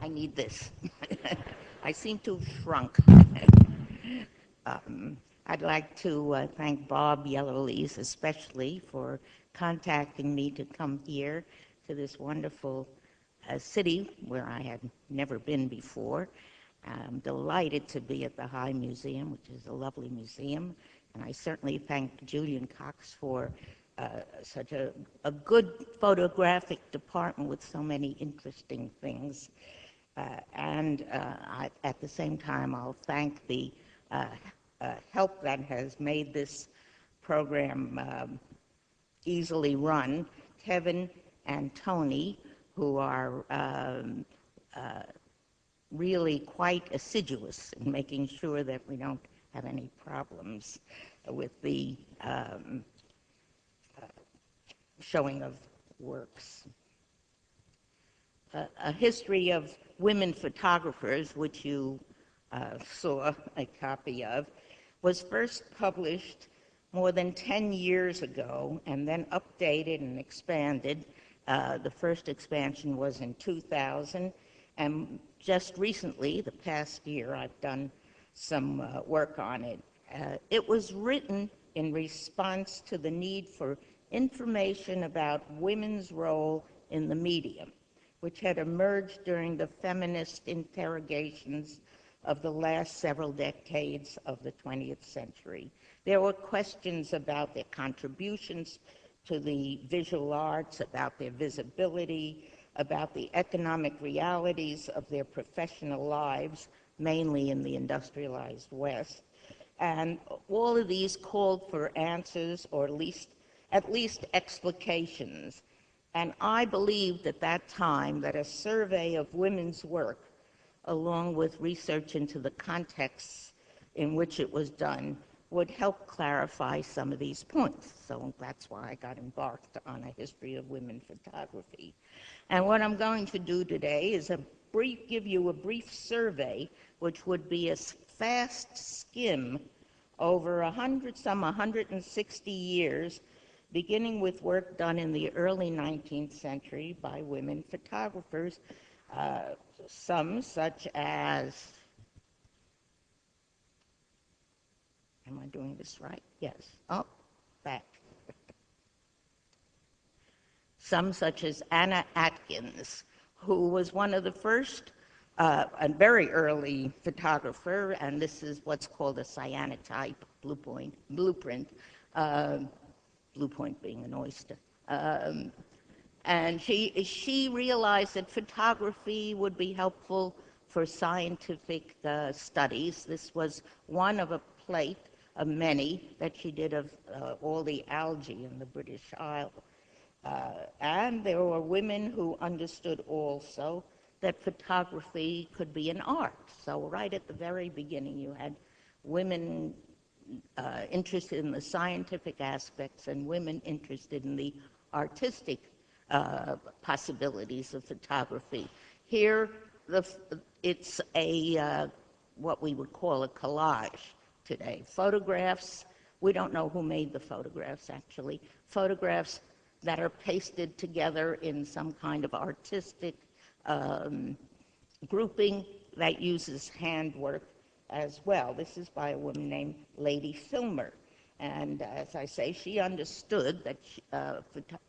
I need this. I seem to have shrunk. I'd like to thank Bob Yellowlees especially for contacting me to come here to this wonderful city where I had never been before. I'm delighted to be at the High Museum, which is a lovely museum, and I certainly thank Julian Cox for such a good photographic department with so many interesting things. At the same time, I'll thank the help that has made this program easily run, Kevin and Tony, who are really quite assiduous in making sure that we don't have any problems with the showing of works. A history of women photographers, which you saw a copy of, was first published more than 10 years ago and then updated and expanded. The first expansion was in 2000, and just recently, the past year, I've done some work on it. It was written in response to the need for information about women's role in the medium, which had emerged during the feminist interrogations of the last several decades of the 20th century. There were questions about their contributions to the visual arts, about their visibility, about the economic realities of their professional lives, mainly in the industrialized West. And all of these called for answers, or at least explications. And I believed at that time that a survey of women's work, along with research into the contexts in which it was done, would help clarify some of these points. So that's why I got embarked on a history of women photography. And what I'm going to do today is give you a brief survey, which would be a fast skim over some 160 years, beginning with work done in the early 19th century by women photographers, some such as, am I doing this right? Yes. Oh, back. Some such as Anna Atkins, who was one of the first, a very early photographer, and this is what's called a cyanotype blueprint, blue point being an oyster. And she realized that photography would be helpful for scientific studies. This was one of a plate of many that she did of all the algae in the British Isles. And there were women who understood also that photography could be an art. So right at the very beginning, you had women interested in the scientific aspects and women interested in the artistic possibilities of photography. Here, it's what we would call a collage today. Photographs, we don't know who made the photographs actually. Photographs that are pasted together in some kind of artistic grouping that uses handwork as well. This is by a woman named Lady Filmer. And as I say, she understood that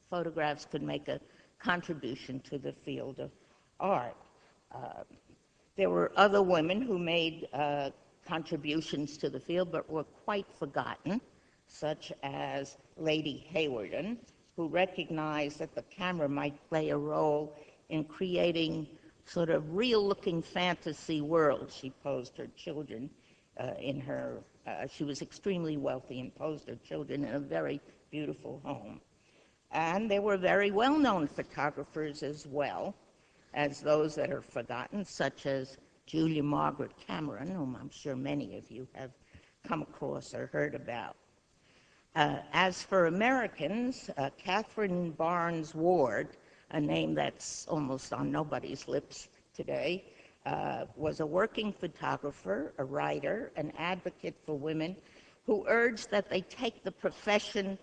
photographs could make a contribution to the field of art. There were other women who made contributions to the field but were quite forgotten, such as Lady Hawarden, who recognized that the camera might play a role in creating sort of real-looking fantasy worlds. She posed her children in her, she was extremely wealthy and posed her children in a very beautiful home. And there were very well-known photographers as well as those that are forgotten, such as Julia Margaret Cameron, whom I'm sure many of you have come across or heard about. As for Americans, Catherine Barnes Ward, a name that's almost on nobody's lips today, was a working photographer, a writer, an advocate for women who urged that they take the profession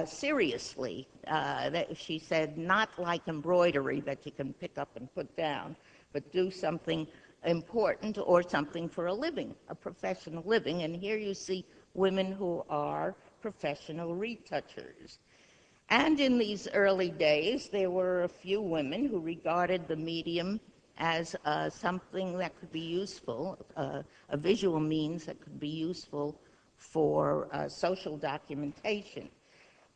seriously. That she said, not like embroidery that you can pick up and put down, but do something important or something for a living, a professional living. And here you see women who are professional retouchers. And in these early days, there were a few women who regarded the medium as something that could be useful, a visual means that could be useful for social documentation.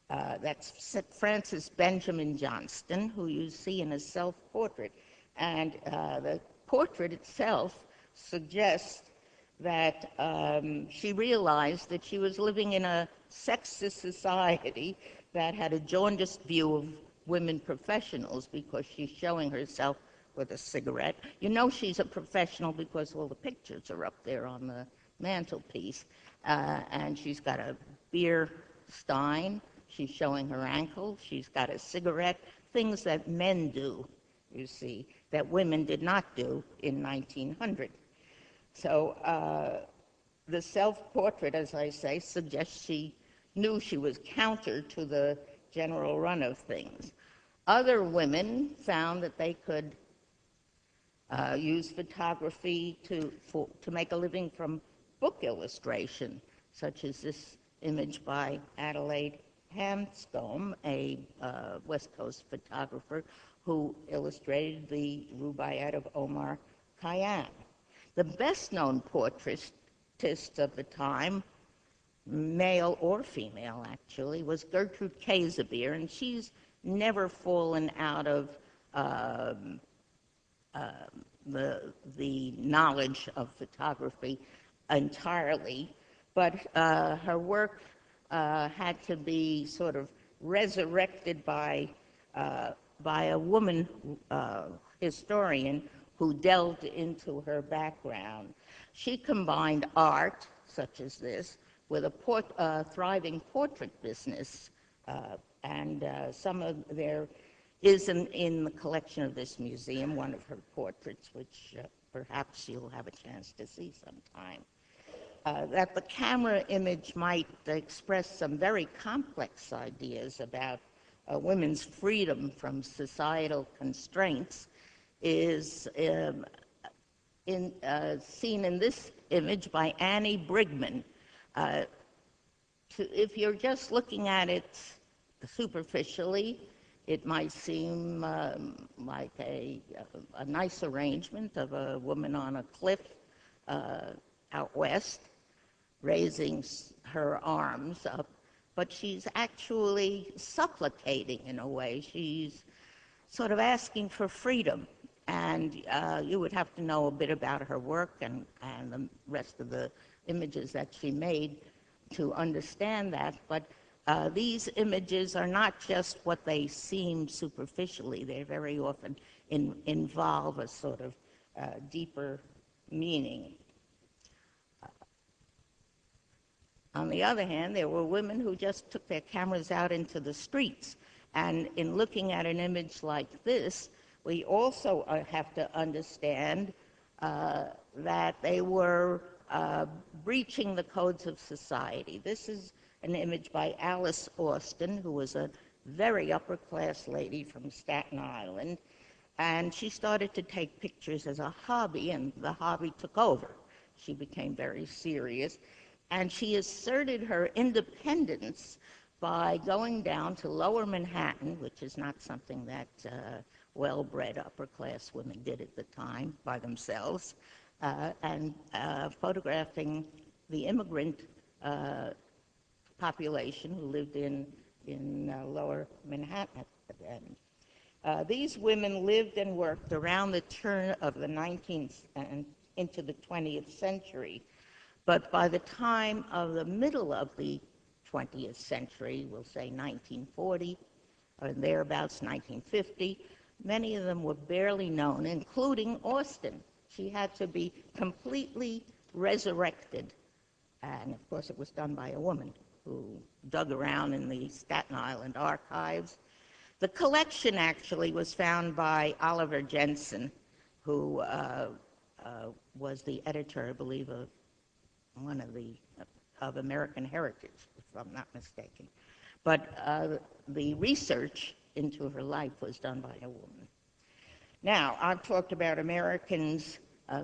That's Frances Benjamin Johnston, who you see in a self-portrait. And the portrait itself suggests that she realized that she was living in a sexist society that had a jaundiced view of women professionals because she's showing herself with a cigarette. You know she's a professional because all the pictures are up there on the mantelpiece. And she's got a beer stein. She's showing her ankle. She's got a cigarette, things that men do, you see, that women did not do in 1900. So the self-portrait, as I say, suggests she knew she was counter to the general run of things. Other women found that they could use photography to make a living from book illustration, such as this image by Adelaide Hanscom, a West Coast photographer who illustrated the Rubaiyat of Omar Khayyam. The best-known portraitist of the time, male or female actually, was Gertrude Casadonte, and she's never fallen out of the knowledge of photography entirely, but her work had to be sort of resurrected by a woman historian who delved into her background. She combined art, such as this, with a thriving portrait business, and some of there is in the collection of this museum, one of her portraits, which perhaps you'll have a chance to see sometime. That the camera image might express some very complex ideas about women's freedom from societal constraints is seen in this image by Annie Briggeman. If you're just looking at it superficially, it might seem like a nice arrangement of a woman on a cliff out west, raising her arms up, but she's actually supplicating in a way. She's sort of asking for freedom, and you would have to know a bit about her work and the rest of the images that she made to understand that, but these images are not just what they seem superficially. They very often involve a sort of deeper meaning. On the other hand, there were women who just took their cameras out into the streets. And in looking at an image like this, we also have to understand that they were breaching the codes of society. This is an image by Alice Austen, who was a very upper-class lady from Staten Island. And she started to take pictures as a hobby, and the hobby took over. She became very serious. And she asserted her independence by going down to Lower Manhattan, which is not something that well-bred upper-class women did at the time by themselves, and photographing the immigrant population who lived in Lower Manhattan then. These women lived and worked around the turn of the 19th and into the 20th century. But by the time of the middle of the 20th century, we'll say 1940, or thereabouts 1950, many of them were barely known, including Austen. She had to be completely resurrected. And of course, it was done by a woman who dug around in the Staten Island archives. The collection actually was found by Oliver Jensen, who was the editor, I believe, of one of American Heritage, if I'm not mistaken. But the research into her life was done by a woman. Now, I've talked about Americans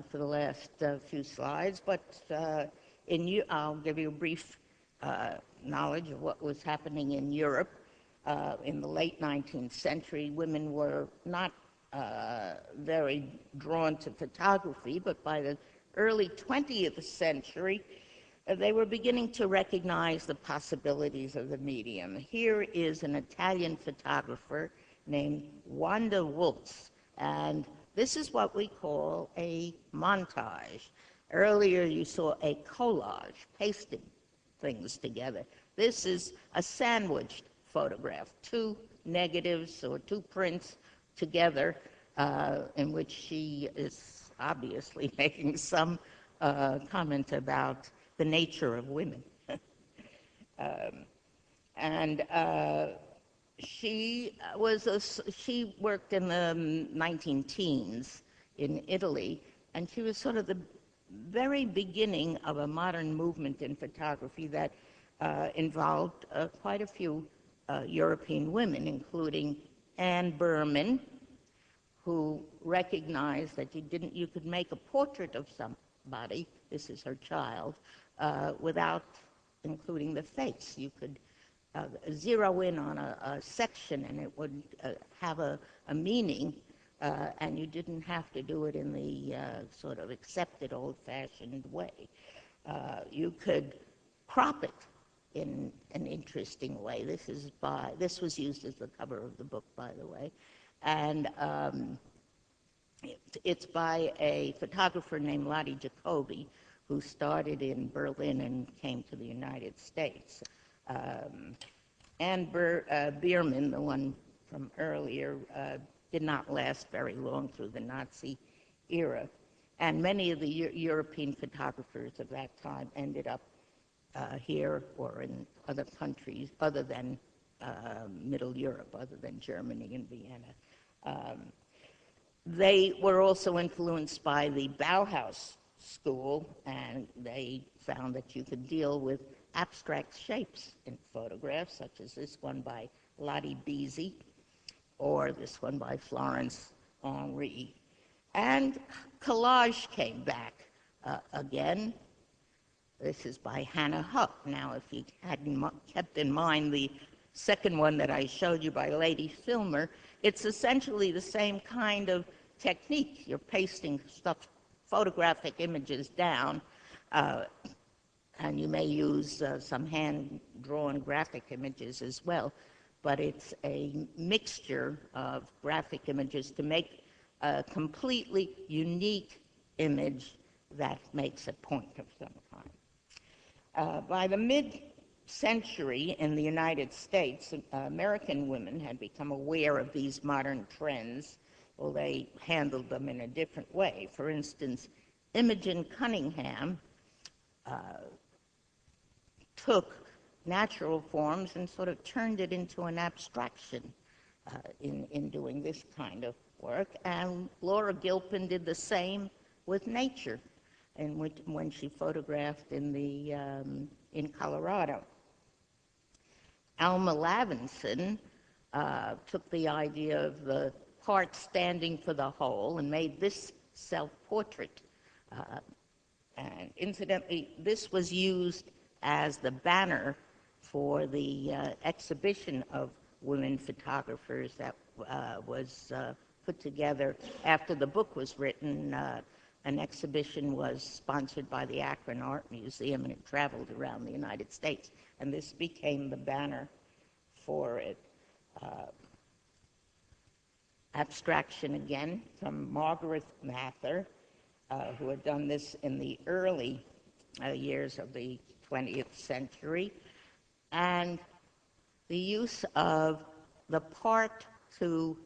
for the last few slides, but I'll give you a brief knowledge of what was happening in Europe. In the late 19th century, women were not very drawn to photography, but by the early 20th century, they were beginning to recognize the possibilities of the medium. Here is an Italian photographer named Wanda Wolf, and this is what we call a montage. Earlier you saw a collage, pasting things together. This is a sandwiched photograph, two negatives or two prints together, in which she is obviously making some comment about the nature of women. And she worked in the 19 teens in Italy, and she was sort of the very beginning of a modern movement in photography that involved quite a few European women, including Anne Berman, who recognized that you could make a portrait of somebody, this is her child, without including the face. You could zero in on a section and it would have a meaning, and you didn't have to do it in the sort of accepted old-fashioned way. You could crop it in an interesting way. This was used as the cover of the book, by the way, and it's by a photographer named Lottie Jacobi, who started in Berlin and came to the United States. Anne Bierman, the one from earlier, did not last very long through the Nazi era, and many of the European photographers of that time ended up here or in other countries other than Middle Europe, other than Germany and Vienna. They were also influenced by the Bauhaus school, and they found that you could deal with abstract shapes in photographs, such as this one by Lottie Beasy, or this one by Florence Henri. And collage came back again. This is by Hannah Huck. Now, if you hadn't kept in mind the second one that I showed you by Lady Filmer, it's essentially the same kind of technique. You're pasting photographic images down, and you may use some hand-drawn graphic images as well, but it's a mixture of graphic images to make a completely unique image that makes a point of some kind. By the mid-century in the United States, American women had become aware of these modern trends. Well, they handled them in a different way. For instance, Imogen Cunningham took natural forms and sort of turned it into an abstraction in doing this kind of work. And Laura Gilpin did the same with nature, when she photographed in Colorado. Alma Lavinson took the idea of the part standing for the whole and made this self-portrait. And incidentally, this was used as the banner for the exhibition of women photographers that was put together after the book was written. An exhibition was sponsored by the Akron Art Museum, and it traveled around the United States, and this became the banner for it. Abstraction again from Margaret Mather, who had done this in the early years of the 20th century, and the use of the part to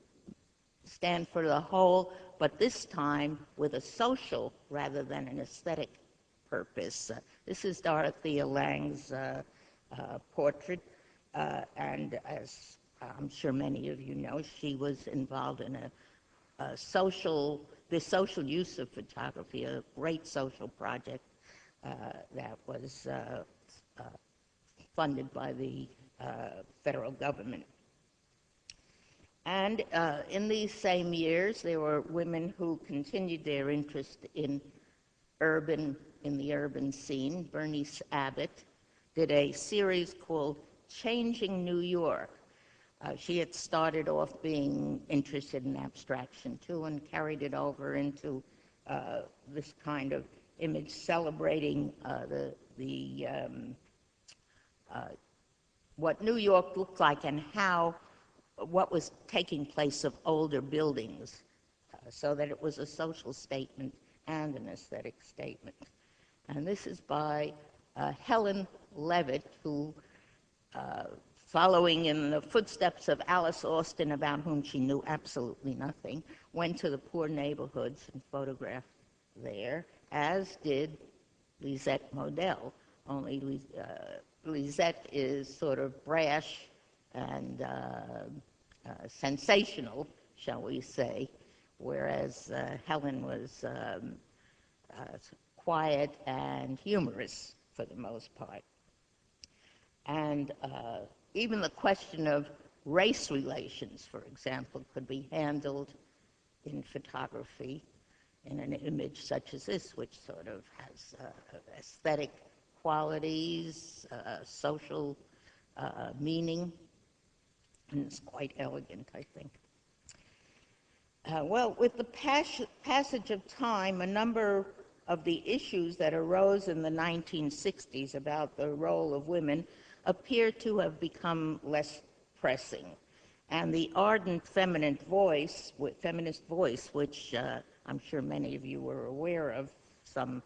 stand for the whole, but this time with a social rather than an aesthetic purpose. This is Dorothea Lange's portrait, and as I'm sure many of you know, she was involved in the social use of photography, a great social project that was funded by the federal government. And in these same years, there were women who continued their interest in the urban scene. Bernice Abbott did a series called Changing New York. She had started off being interested in abstraction too, and carried it over into this kind of image celebrating what New York looked like and what was taking place of older buildings, so that it was a social statement and an aesthetic statement. And this is by Helen Levitt, who, following in the footsteps of Alice Austen, about whom she knew absolutely nothing, went to the poor neighborhoods and photographed there, as did Lisette Modell. Only Lisette is sort of brash and sensational, shall we say, whereas Helen was quiet and humorous for the most part. And even the question of race relations, for example, could be handled in photography in an image such as this, which sort of has aesthetic qualities, social meaning, and it's quite elegant, I think. Well, with the passage of time, a number of the issues that arose in the 1960s about the role of women appear to have become less pressing. And the ardent feminist voice, which I'm sure many of you were aware of some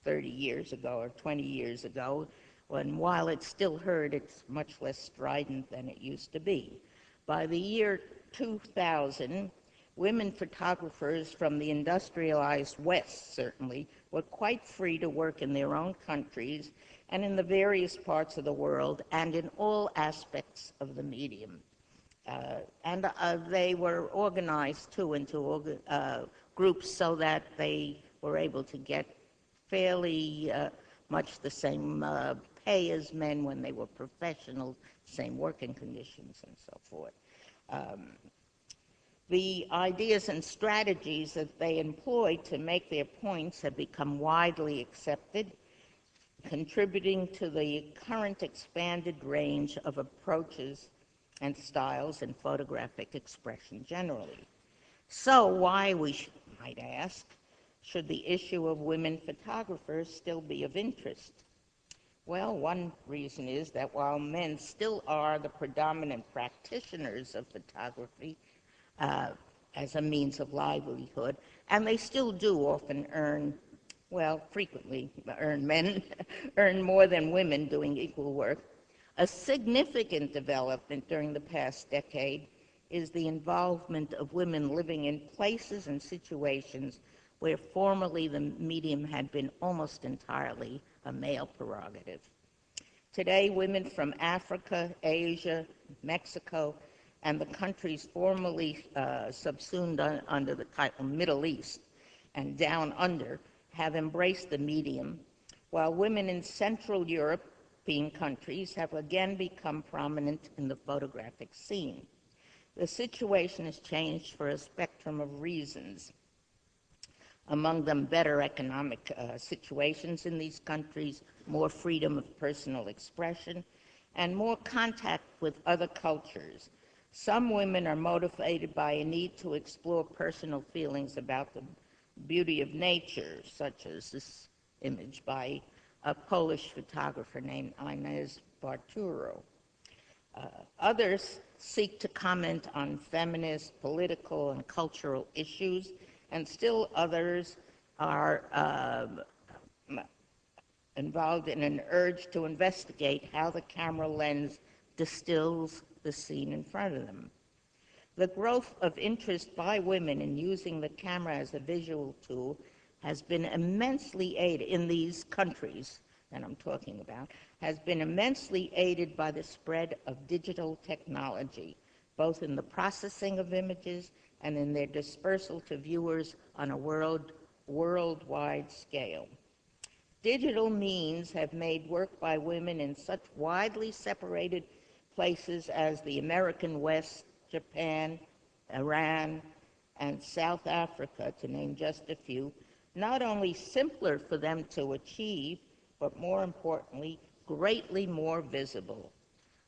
30 years ago or 20 years ago, when while it's still heard, it's much less strident than it used to be. By the year 2000, women photographers from the industrialized West, certainly, were quite free to work in their own countries and in the various parts of the world and in all aspects of the medium. And they were organized, too, into groups so that they were able to get fairly much the same pay as men when they were professionals, same working conditions and so forth. The ideas and strategies that they employed to make their points have become widely accepted, contributing to the current expanded range of approaches and styles in photographic expression generally. So why, we might ask, should the issue of women photographers still be of interest? Well, one reason is that while men still are the predominant practitioners of photography as a means of livelihood, and they still do often frequently men earn more than women doing equal work, a significant development during the past decade is the involvement of women living in places and situations where formerly the medium had been almost entirely a male prerogative. Today, women from Africa, Asia, Mexico, and the countries formerly subsumed under the title Middle East and Down Under have embraced the medium, while women in Central European countries have again become prominent in the photographic scene. The situation has changed for a spectrum of reasons. Among them, better economic situations in these countries, more freedom of personal expression, and more contact with other cultures. Some women are motivated by a need to explore personal feelings about the beauty of nature, such as this image by a Polish photographer named Inez Barturo. Others seek to comment on feminist, political, and cultural issues, and still others are involved in an urge to investigate how the camera lens distills the scene in front of them. The growth of interest by women in using the camera as a visual tool has been immensely aided in these countries that I'm talking about, has been immensely aided by the spread of digital technology, both in the processing of images and in their dispersal to viewers on a worldwide scale. Digital means have made work by women in such widely separated places as the American West, Japan, Iran, and South Africa, to name just a few, not only simpler for them to achieve, but more importantly, greatly more visible.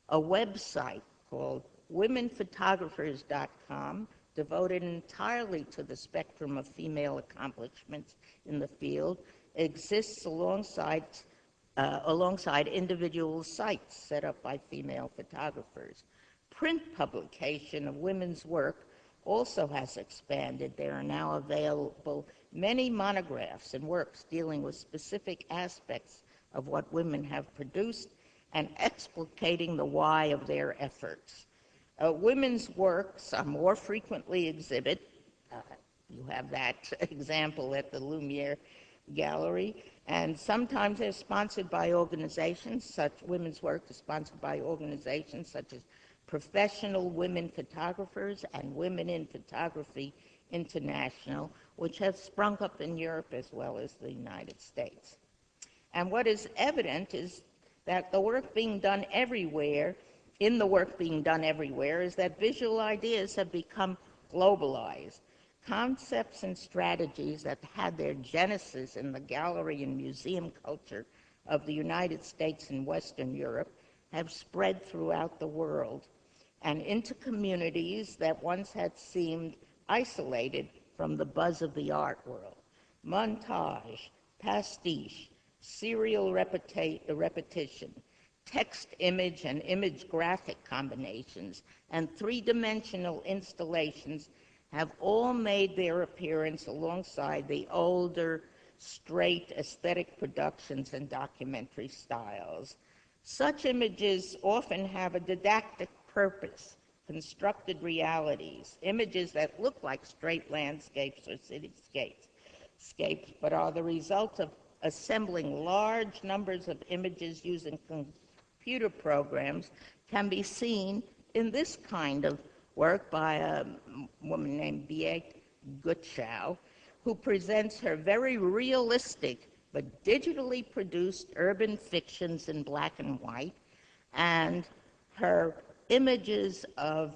A website called womenphotographers.com, devoted entirely to the spectrum of female accomplishments in the field, exists alongside individual sites set up by female photographers. Print publication of women's work also has expanded. There are now available many monographs and works dealing with specific aspects of what women have produced and explicating the why of their efforts. Women's works are more frequently exhibited. You have that example at the Lumiere Gallery, and sometimes they're sponsored by organizations. Women's work is sponsored by organizations such as Professional Women Photographers and Women in Photography International, which have sprung up in Europe as well as the United States. And what is evident is that the work being done everywhere is that visual ideas have become globalized. Concepts and strategies that had their genesis in the gallery and museum culture of the United States and Western Europe have spread throughout the world and into communities that once had seemed isolated from the buzz of the art world. Montage, pastiche, serial repetition, text image and image graphic combinations, and three-dimensional installations have all made their appearance alongside the older, straight aesthetic productions and documentary styles. Such images often have a didactic purpose, constructed realities, images that look like straight landscapes or cityscapes, but are the result of assembling large numbers of images using computer programs, can be seen in this kind of work by a woman named Meg Partridge, who presents her very realistic but digitally produced urban fictions in black and white, and her images of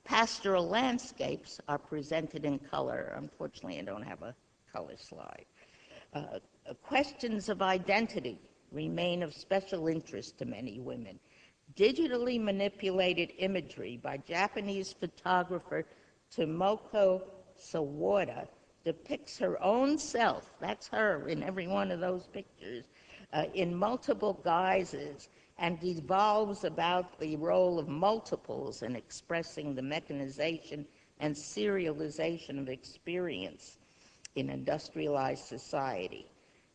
pastoral landscapes are presented in color. Unfortunately, I don't have a color slide. Questions of identity remain of special interest to many women. Digitally manipulated imagery by Japanese photographer Tomoko Sawada depicts her own self, that's her in every one of those pictures, in multiple guises, and devolves about the role of multiples in expressing the mechanization and serialization of experience in industrialized society.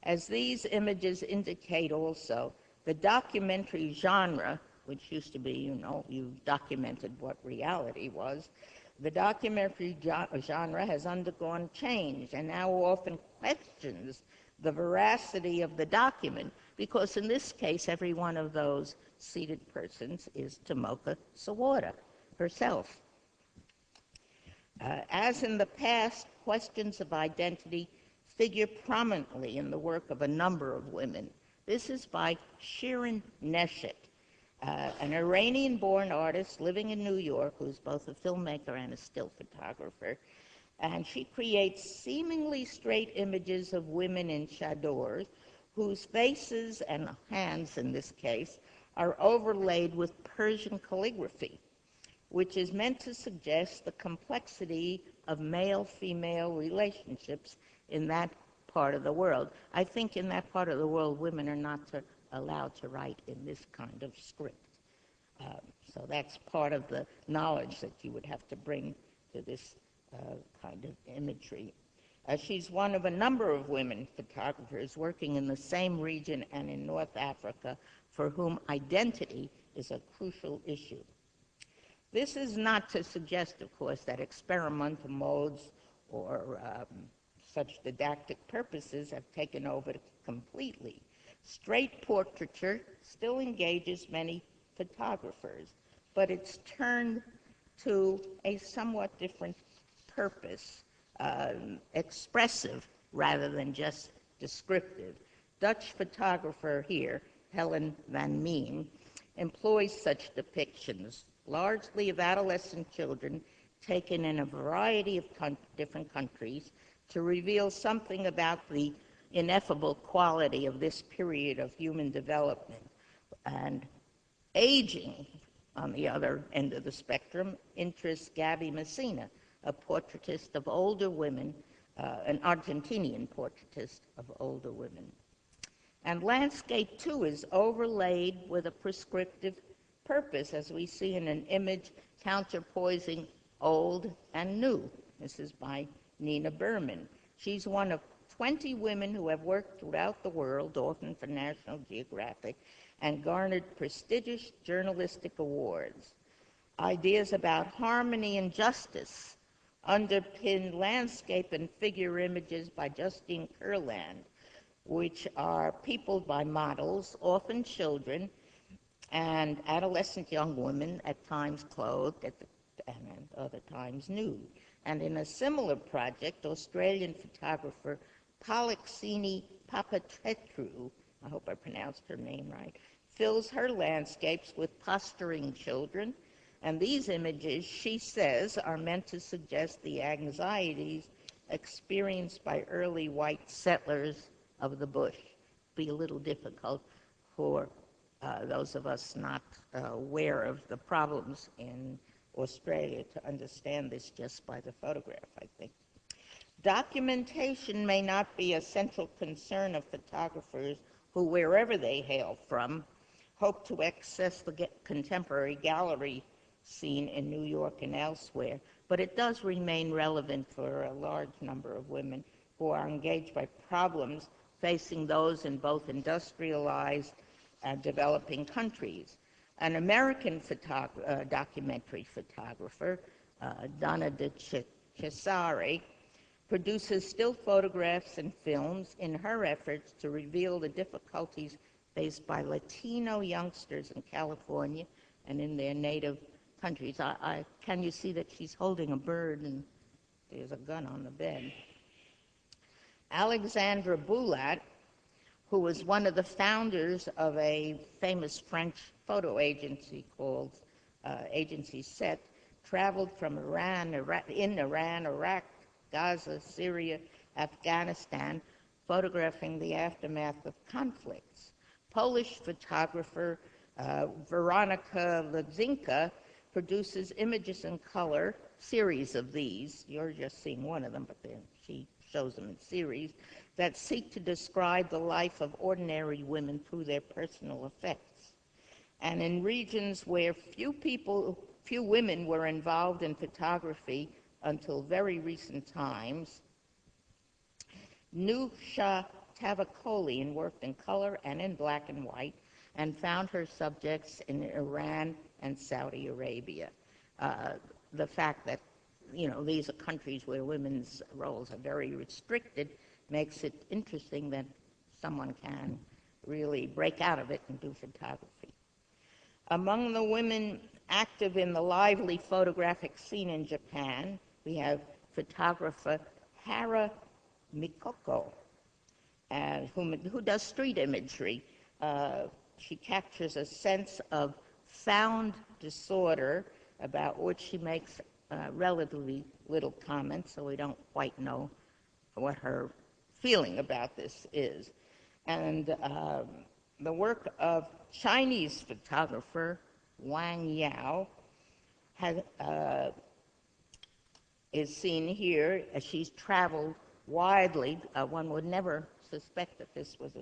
As these images indicate also, the documentary genre, which used to be, you documented what reality was, the documentary genre has undergone change and now often questions the veracity of the document, because in this case, every one of those seated persons is Tomoko Sawada herself. As in the past, questions of identity figure prominently in the work of a number of women. This is by Shiryn Nashit, an Iranian-born artist living in New York who's both a filmmaker and a still photographer. And she creates seemingly straight images of women in chadors whose faces and hands, in this case, are overlaid with Persian calligraphy, which is meant to suggest the complexity of male-female relationships in that part of the world. I think in that part of the world, women are not allowed to write in this kind of script. So that's part of the knowledge that you would have to bring to this kind of imagery. She's one of a number of women photographers working in the same region and in North Africa for whom identity is a crucial issue. This is not to suggest, of course, that experimental modes or such didactic purposes have taken over completely. Straight portraiture still engages many photographers, but it's turned to a somewhat different purpose, expressive rather than just descriptive. Dutch photographer here, Helen van Meen, employs such depictions, largely of adolescent children taken in a variety of different countries to reveal something about the ineffable quality of this period of human development. And aging, on the other end of the spectrum, interests Gaby Messina, a portraitist of older women, an Argentinian portraitist of older women. And landscape, too, is overlaid with a prescriptive purpose, as we see in an image counterpoising old and new. This is by Nina Berman. She's one of 20 women who have worked throughout the world, often for National Geographic, and garnered prestigious journalistic awards. Ideas about harmony and justice underpin landscape and figure images by Justine Kurland, which are peopled by models, often children, and adolescent young women, at times clothed and at other times nude. And in a similar project, Australian photographer Polixeni Papatretrou, I hope I pronounced her name right, fills her landscapes with posturing children, and these images, she says, are meant to suggest the anxieties experienced by early white settlers of the bush. Be a little difficult for those of us not aware of the problems in Australia to understand this just by the photograph, I think. Documentation may not be a central concern of photographers who, wherever they hail from, hope to access the contemporary gallery scene in New York and elsewhere, but it does remain relevant for a large number of women who are engaged by problems facing those in both industrialized and developing countries. An American documentary photographer, Donna De Chisari, produces still photographs and films in her efforts to reveal the difficulties faced by Latino youngsters in California and in their native countries. Can you see that she's holding a bird and there's a gun on the bed? Alexandra Bullet, who was one of the founders of a famous French photo agency called Agency Set, traveled from Iran, Iraq, Gaza, Syria, Afghanistan, photographing the aftermath of conflicts. Polish photographer Veronika Ledzinka produces images in color, series of these. You're just seeing one of them, but then she shows them in series, that seek to describe the life of ordinary women through their personal effects. And in regions where few women were involved in photography until very recent times, Nusha Tavakolian worked in color and in black and white, and found her subjects in Iran and Saudi Arabia. The fact that, these are countries where women's roles are very restricted makes it interesting that someone can really break out of it and do photography. Among the women active in the lively photographic scene in Japan, we have photographer Hara Mikoko, who does street imagery. She captures a sense of found disorder about which she makes relatively little comment, so we don't quite know what her feeling about this is. And the work of Chinese photographer Wang Yao is seen here as she's traveled widely. One would never suspect that this was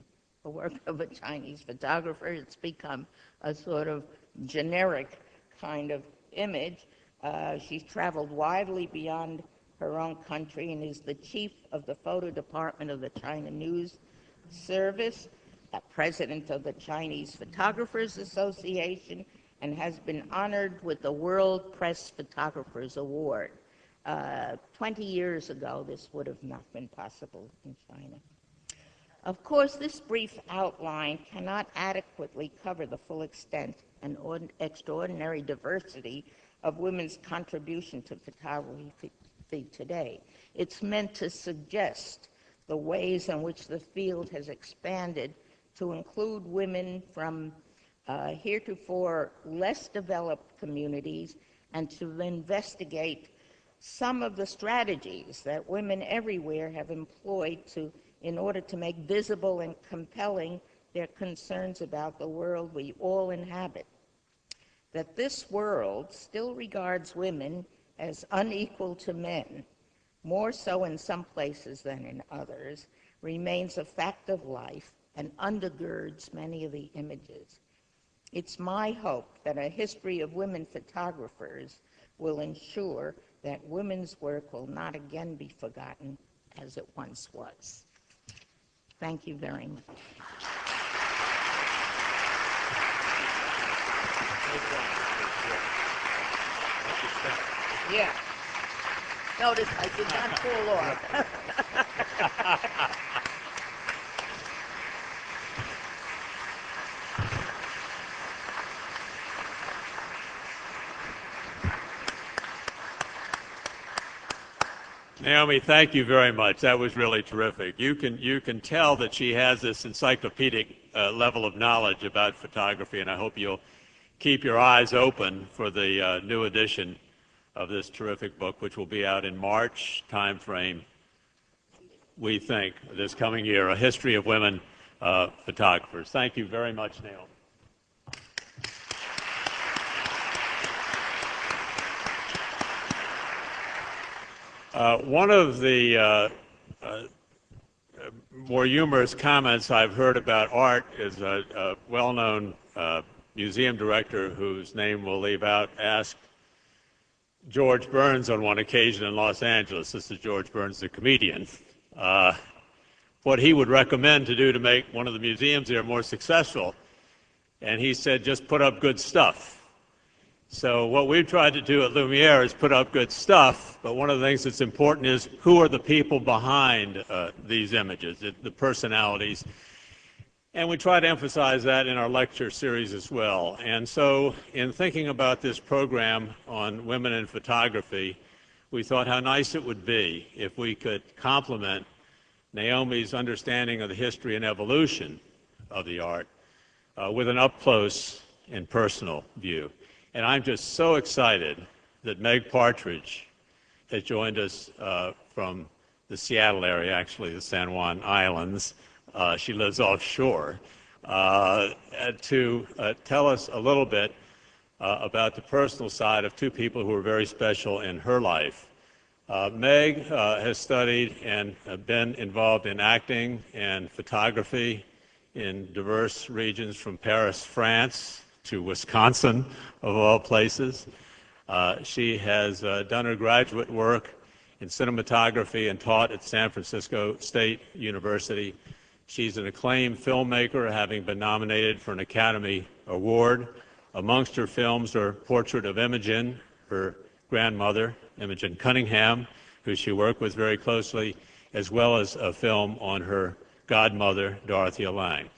a work of a Chinese photographer. It's become a sort of generic kind of image. She's traveled widely beyond her own country and is the chief of the photo department of the China News Service, president of the Chinese Photographers Association, and has been honored with the World Press Photographers Award. 20 years ago, this would have not been possible in China. Of course, this brief outline cannot adequately cover the full extent and extraordinary diversity of women's contribution to photography today. It's meant to suggest the ways in which the field has expanded to include women from heretofore less developed communities and to investigate some of the strategies that women everywhere have employed in order to make visible and compelling their concerns about the world we all inhabit. That this world still regards women as unequal to men, more so in some places than in others, remains a fact of life and undergirds many of the images. It's my hope that a history of women photographers will ensure that women's work will not again be forgotten as it once was. Thank you very much. Yeah. Notice I did not fall off. Naomi, thank you very much. That was really terrific. You can tell that she has this encyclopedic level of knowledge about photography, and I hope you'll keep your eyes open for the new edition of this terrific book, which will be out in March timeframe, we think, this coming year, A History of Women Photographers. Thank you very much, Naomi. One of the more humorous comments I've heard about art is a well-known museum director whose name we'll leave out asked George Burns on one occasion in Los Angeles, this is George Burns, the comedian, what he would recommend to do to make one of the museums there more successful. And he said, just put up good stuff. So what we've tried to do at Lumiere is put up good stuff, but one of the things that's important is who are the people behind these images, the personalities. And we try to emphasize that in our lecture series as well. And so in thinking about this program on women in photography, we thought how nice it would be if we could complement Naomi's understanding of the history and evolution of the art with an up-close and personal view. And I'm just so excited that Meg Partridge has joined us from the Seattle area, actually the San Juan Islands. She lives offshore, to tell us a little bit about the personal side of two people who are very special in her life. Meg has studied and been involved in acting and photography in diverse regions from Paris, France, to Wisconsin, of all places. She has done her graduate work in cinematography and taught at San Francisco State University. She's an acclaimed filmmaker, having been nominated for an Academy Award. Amongst her films are Portrait of Imogen, her grandmother, Imogen Cunningham, who she worked with very closely, as well as a film on her godmother, Dorothea Lange.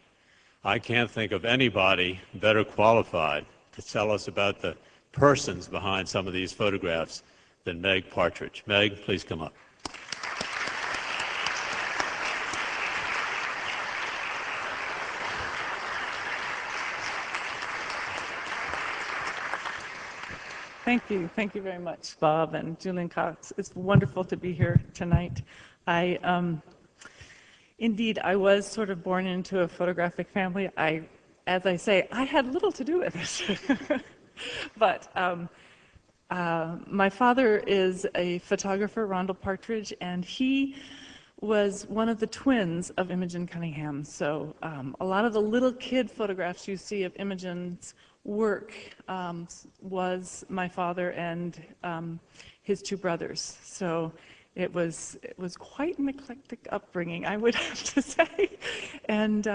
I can't think of anybody better qualified to tell us about the persons behind some of these photographs than Meg Partridge. Meg, please come up. Thank you. Thank you very much, Bob and Julian Cox. It's wonderful to be here tonight. Indeed, I was sort of born into a photographic family. As I say, I had little to do with it. But my father is a photographer, Rondell Partridge, and he was one of the twins of Imogen Cunningham. So a lot of the little kid photographs you see of Imogen's work was my father and his two brothers. So it was quite an eclectic upbringing, I would have to say. And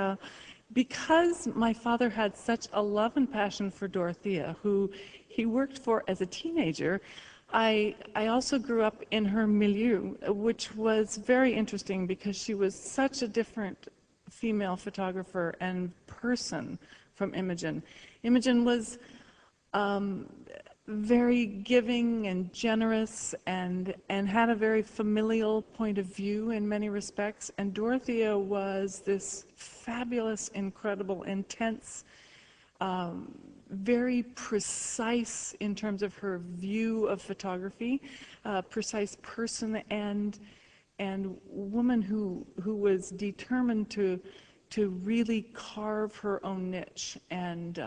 because my father had such a love and passion for Dorothea, who he worked for as a teenager, I also grew up in her milieu, which was very interesting because she was such a different female photographer and person from Imogen. Imogen was very giving and generous and had a very familial point of view in many respects. And Dorothea was this fabulous, incredible, intense, very precise in terms of her view of photography, precise person, and woman who was determined to really carve her own niche. And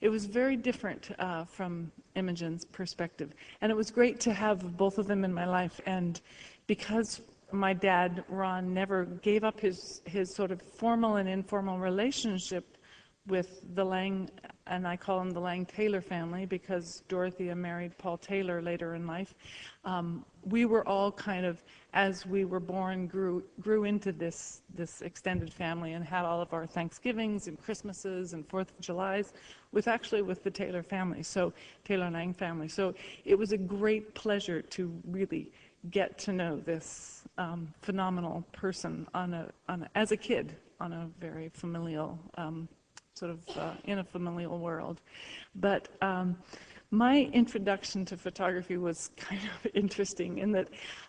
it was very different from Imogen's perspective. And it was great to have both of them in my life. And because my dad, Ron, never gave up his sort of formal and informal relationship with the Lang, and I call them the Lang-Taylor family because Dorothea married Paul Taylor later in life. We were all kind of, as we were born, grew into this extended family and had all of our Thanksgivings and Christmases and 4th of Julys with the Taylor family, so Taylor Lang family. So it was a great pleasure to really get to know this phenomenal person as a kid on a very familial in a familial world. But my introduction to photography was kind of interesting in that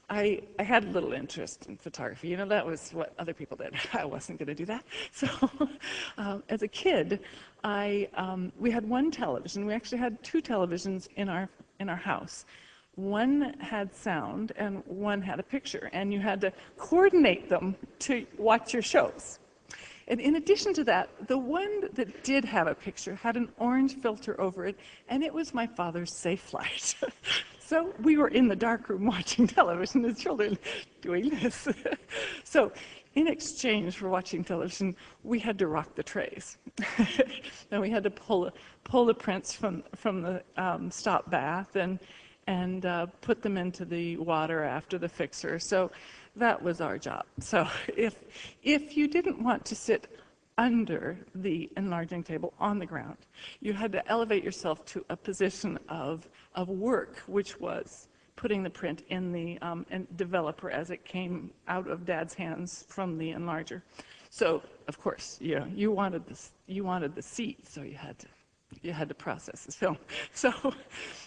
I had a little interest in photography. You know, that was what other people did. I wasn't going to do that. So as a kid, we had one television. We actually had two televisions in our house. One had sound and one had a picture, and you had to coordinate them to watch your shows. And in addition to that, the one that did have a picture had an orange filter over it, and it was my father's safe light. So we were in the darkroom watching television as children doing this. So in exchange for watching television, we had to rock the trays. And we had to pull the prints from the stop bath and put them into the water after the fixer. So that was our job. So if you didn't want to sit under the enlarging table on the ground, you had to elevate yourself to a position of work, which was putting the print in the developer as it came out of Dad's hands from the enlarger. So of course, you wanted the seat, so you had to process this film. So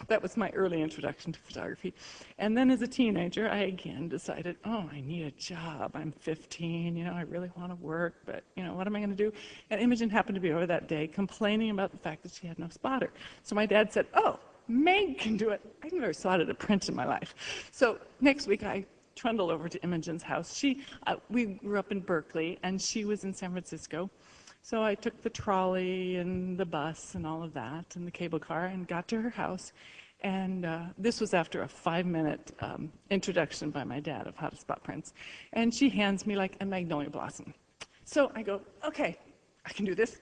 that was my early introduction to photography. And then as a teenager, I again decided, I need a job. I'm 15, I really want to work, but what am I going to do? And Imogen happened to be over that day complaining about the fact that she had no spotter. So my dad said, Meg can do it. I never spotted a print in my life. So next week I trundled over to Imogen's house. We grew up in Berkeley, and she was in San Francisco. So I took the trolley and the bus and all of that and the cable car and got to her house. And this was after a 5-minute introduction by my dad of how to spot prints. And she hands me like a magnolia blossom. So I go, okay, I can do this.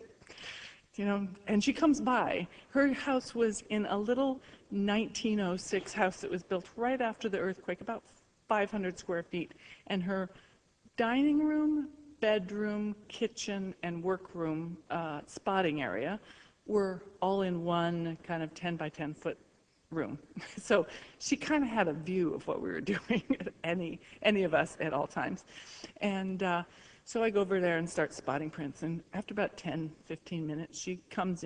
And she comes by. Her house was in a little 1906 house that was built right after the earthquake, about 500 square feet. And her dining room, bedroom, kitchen, and workroom spotting area were all in one kind of 10 by 10 foot room. So she kind of had a view of what we were doing, any of us at all times. And so I go over there and start spotting prints. And after about 10, 15 minutes, she comes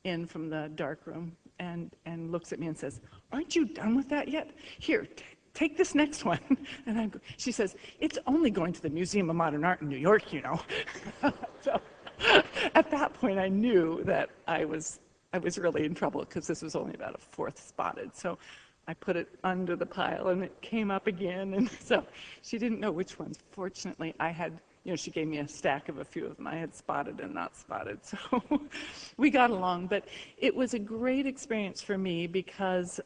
in from the dark room and looks at me and says, "Aren't you done with that yet? Here, take this next one." And she says, "It's only going to the Museum of Modern Art in New York, So at that point, I knew that I was really in trouble because this was only about a fourth spotted. So I put it under the pile, and it came up again. And so she didn't know which ones. Fortunately, I had, she gave me a stack of a few of them I had spotted and not spotted. So we got along. But it was a great experience for me because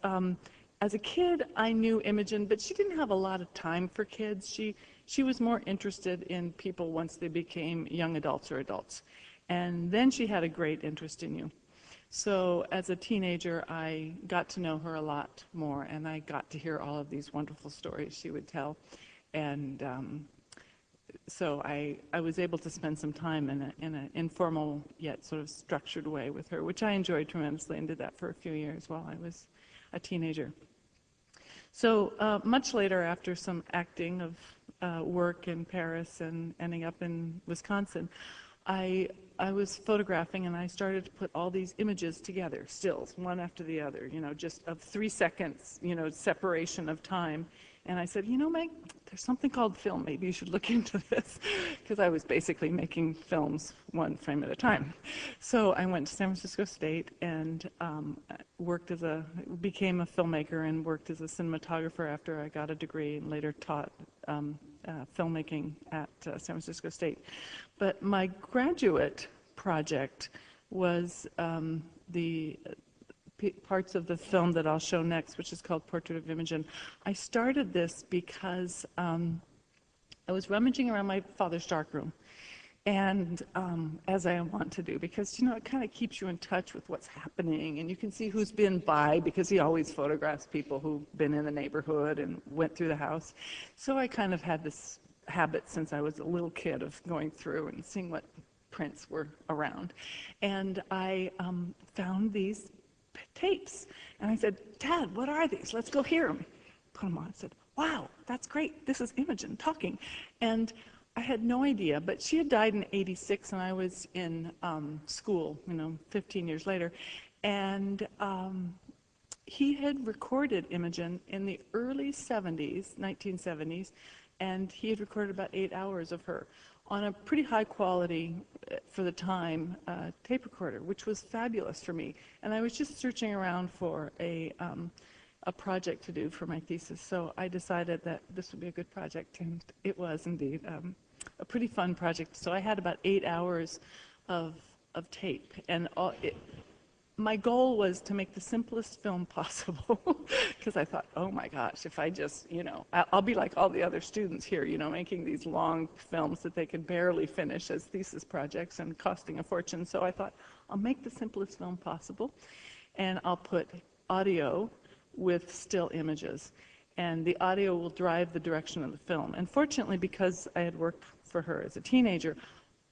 as a kid, I knew Imogen, but she didn't have a lot of time for kids. She was more interested in people once they became young adults or adults. And then she had a great interest in you. So as a teenager, I got to know her a lot more, and I got to hear all of these wonderful stories she would tell. And so I was able to spend some time in an informal yet sort of structured way with her, which I enjoyed tremendously, and did that for a few years while I was a teenager. So much later, after some acting of work in Paris and ending up in Wisconsin, I was photographing, and I started to put all these images together, stills, one after the other, just of 3 seconds, separation of time And I said, you know, Meg, there's something called film. Maybe you should look into this, because I was basically making films one frame at a time. So I went to San Francisco State and became a filmmaker and worked as a cinematographer after I got a degree, and later taught filmmaking at San Francisco State. But my graduate project was the parts of the film that I'll show next, which is called Portrait of Imogen. I started this because I was rummaging around my father's darkroom, and as I want to do, because, you know, it kind of keeps you in touch with what's happening, and you can see who's been by, because he always photographs people who've been in the neighborhood and went through the house. So I kind of had this habit since I was a little kid of going through and seeing what prints were around. And I found these tapes, and I said, Dad, what are these? Let's go hear them. Put them on. I said, wow, that's great. This is Imogen talking. And I had no idea, but she had died in '86, and I was in school, you know, 15 years later. And he had recorded Imogen in the early 70s, 1970s, and he had recorded about 8 hours of her on a pretty high quality, for the time, tape recorder, which was fabulous for me. And I was just searching around for a project to do for my thesis, so I decided that this would be a good project, and it was indeed a pretty fun project. So I had about 8 hours of tape, and my goal was to make the simplest film possible, because I thought, oh my gosh, if I just, you know, I'll be like all the other students here, you know, making these long films that they can barely finish as thesis projects and costing a fortune. So I thought, I'll make the simplest film possible, and I'll put audio with still images, and the audio will drive the direction of the film. And fortunately, because I had worked for her as a teenager,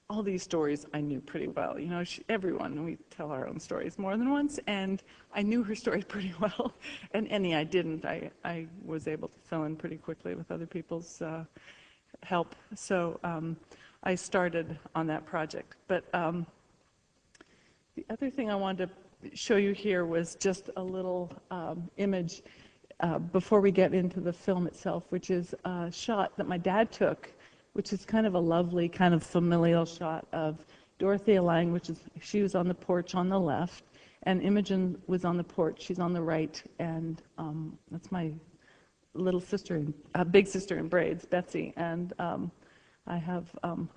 all these stories I knew pretty well. You know, everyone, we tell our own stories more than once, and I knew her stories pretty well. And any I didn't, I was able to fill in pretty quickly with other people's help. So I started on that project. But the other thing I wanted to show you here was just a little image before we get into the film itself, which is a shot that my dad took, which is kind of a lovely, kind of familial shot of Dorothea Lange, she was on the porch on the left, and Imogen was on the porch, she's on the right, and that's my little sister, big sister in braids, Betsy, and I have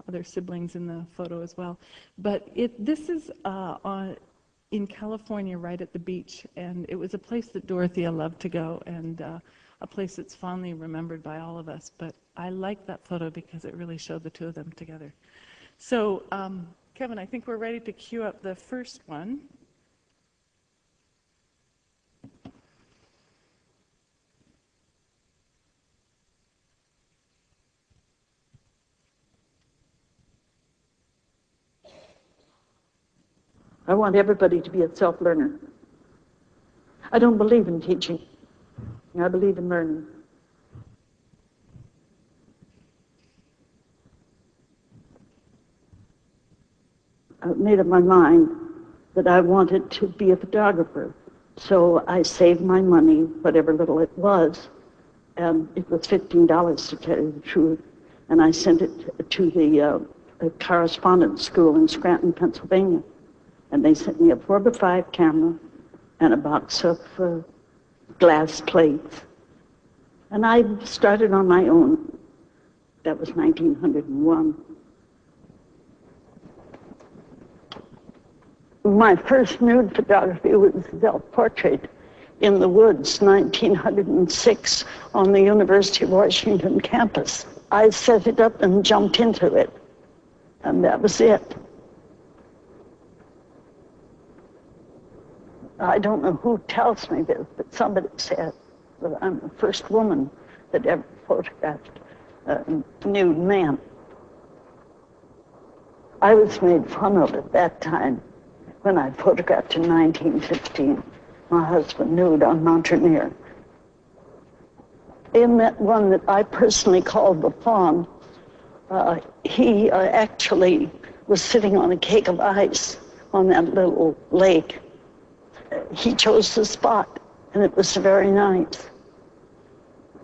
other siblings in the photo as well. But this is in California, right at the beach, and it was a place that Dorothea loved to go, and a place that's fondly remembered by all of us. But I like that photo because it really showed the two of them together. So, Kevin, I think we're ready to cue up the first one. I want everybody to be a self-learner. I don't believe in teaching. I believe in learning. I made up my mind that I wanted to be a photographer. So I saved my money, whatever little it was, and it was $15 to tell you the truth. And I sent it to the correspondence school in Scranton, Pennsylvania. And they sent me a 4x5 camera and a box of glass plates. And I started on my own. That was 1901. My first nude photography was a self-portrait in the woods, 1906, on the University of Washington campus. I set it up and jumped into it, and that was it. I don't know who tells me this, but somebody said that I'm the first woman that ever photographed a nude man. I was made fun of at that time when I photographed in 1915 my husband nude on Mount Rainier. In that one that I personally called the Fawn, he actually was sitting on a cake of ice on that little lake. He chose the spot, and it was very nice.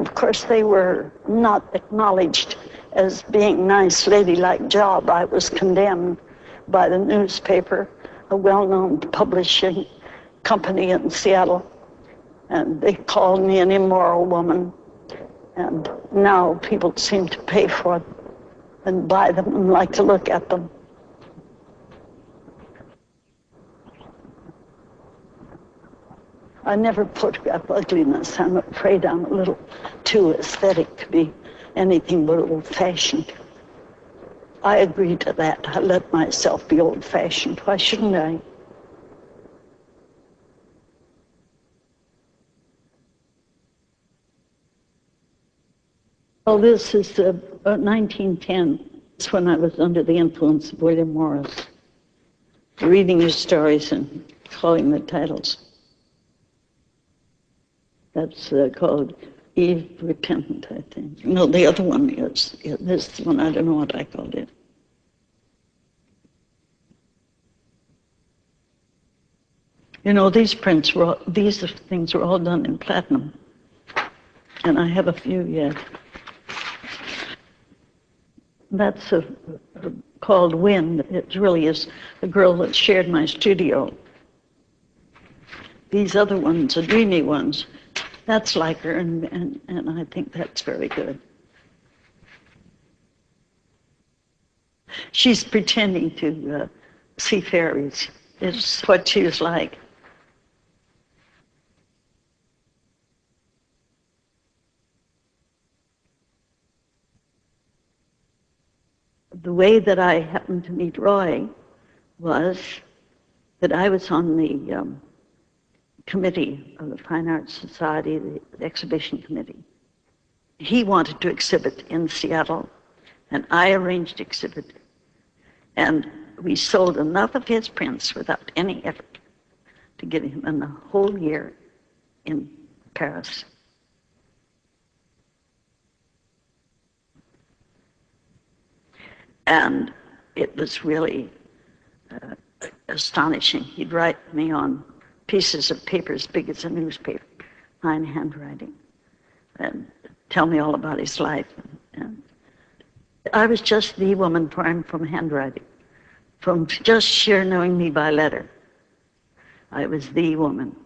Of course, they were not acknowledged as being nice, ladylike job. I was condemned by the newspaper, a well-known publishing company in Seattle, and they called me an immoral woman. And now people seem to pay for them and buy them and like to look at them. I never photograph ugliness. I'm afraid I'm a little too aesthetic to be anything but old-fashioned. I agree to that. I let myself be old-fashioned. Why shouldn't I? Well, this is 1910. It's when I was under the influence of William Morris, reading his stories and calling the titles. That's called Eve Repentant, I think. No, the other one is, this one, I don't know what I called it. You know, these prints were, these things were all done in platinum. And I have a few yet. That's called Wind. It really is a girl that shared my studio. These other ones, the dreamy ones, that's like her, and I think that's very good. She's pretending to see fairies. It's what she was like. The way that I happened to meet Roy was that I was on the committee of the Fine Arts Society, the exhibition committee. He wanted to exhibit in Seattle, and I arranged to exhibit. And we sold enough of his prints without any effort to get him in a whole year in Paris. And it was really astonishing. He'd write me on pieces of paper as big as a newspaper, fine handwriting, and tell me all about his life. And I was just the woman for him from handwriting, from just sheer knowing me by letter. I was the woman.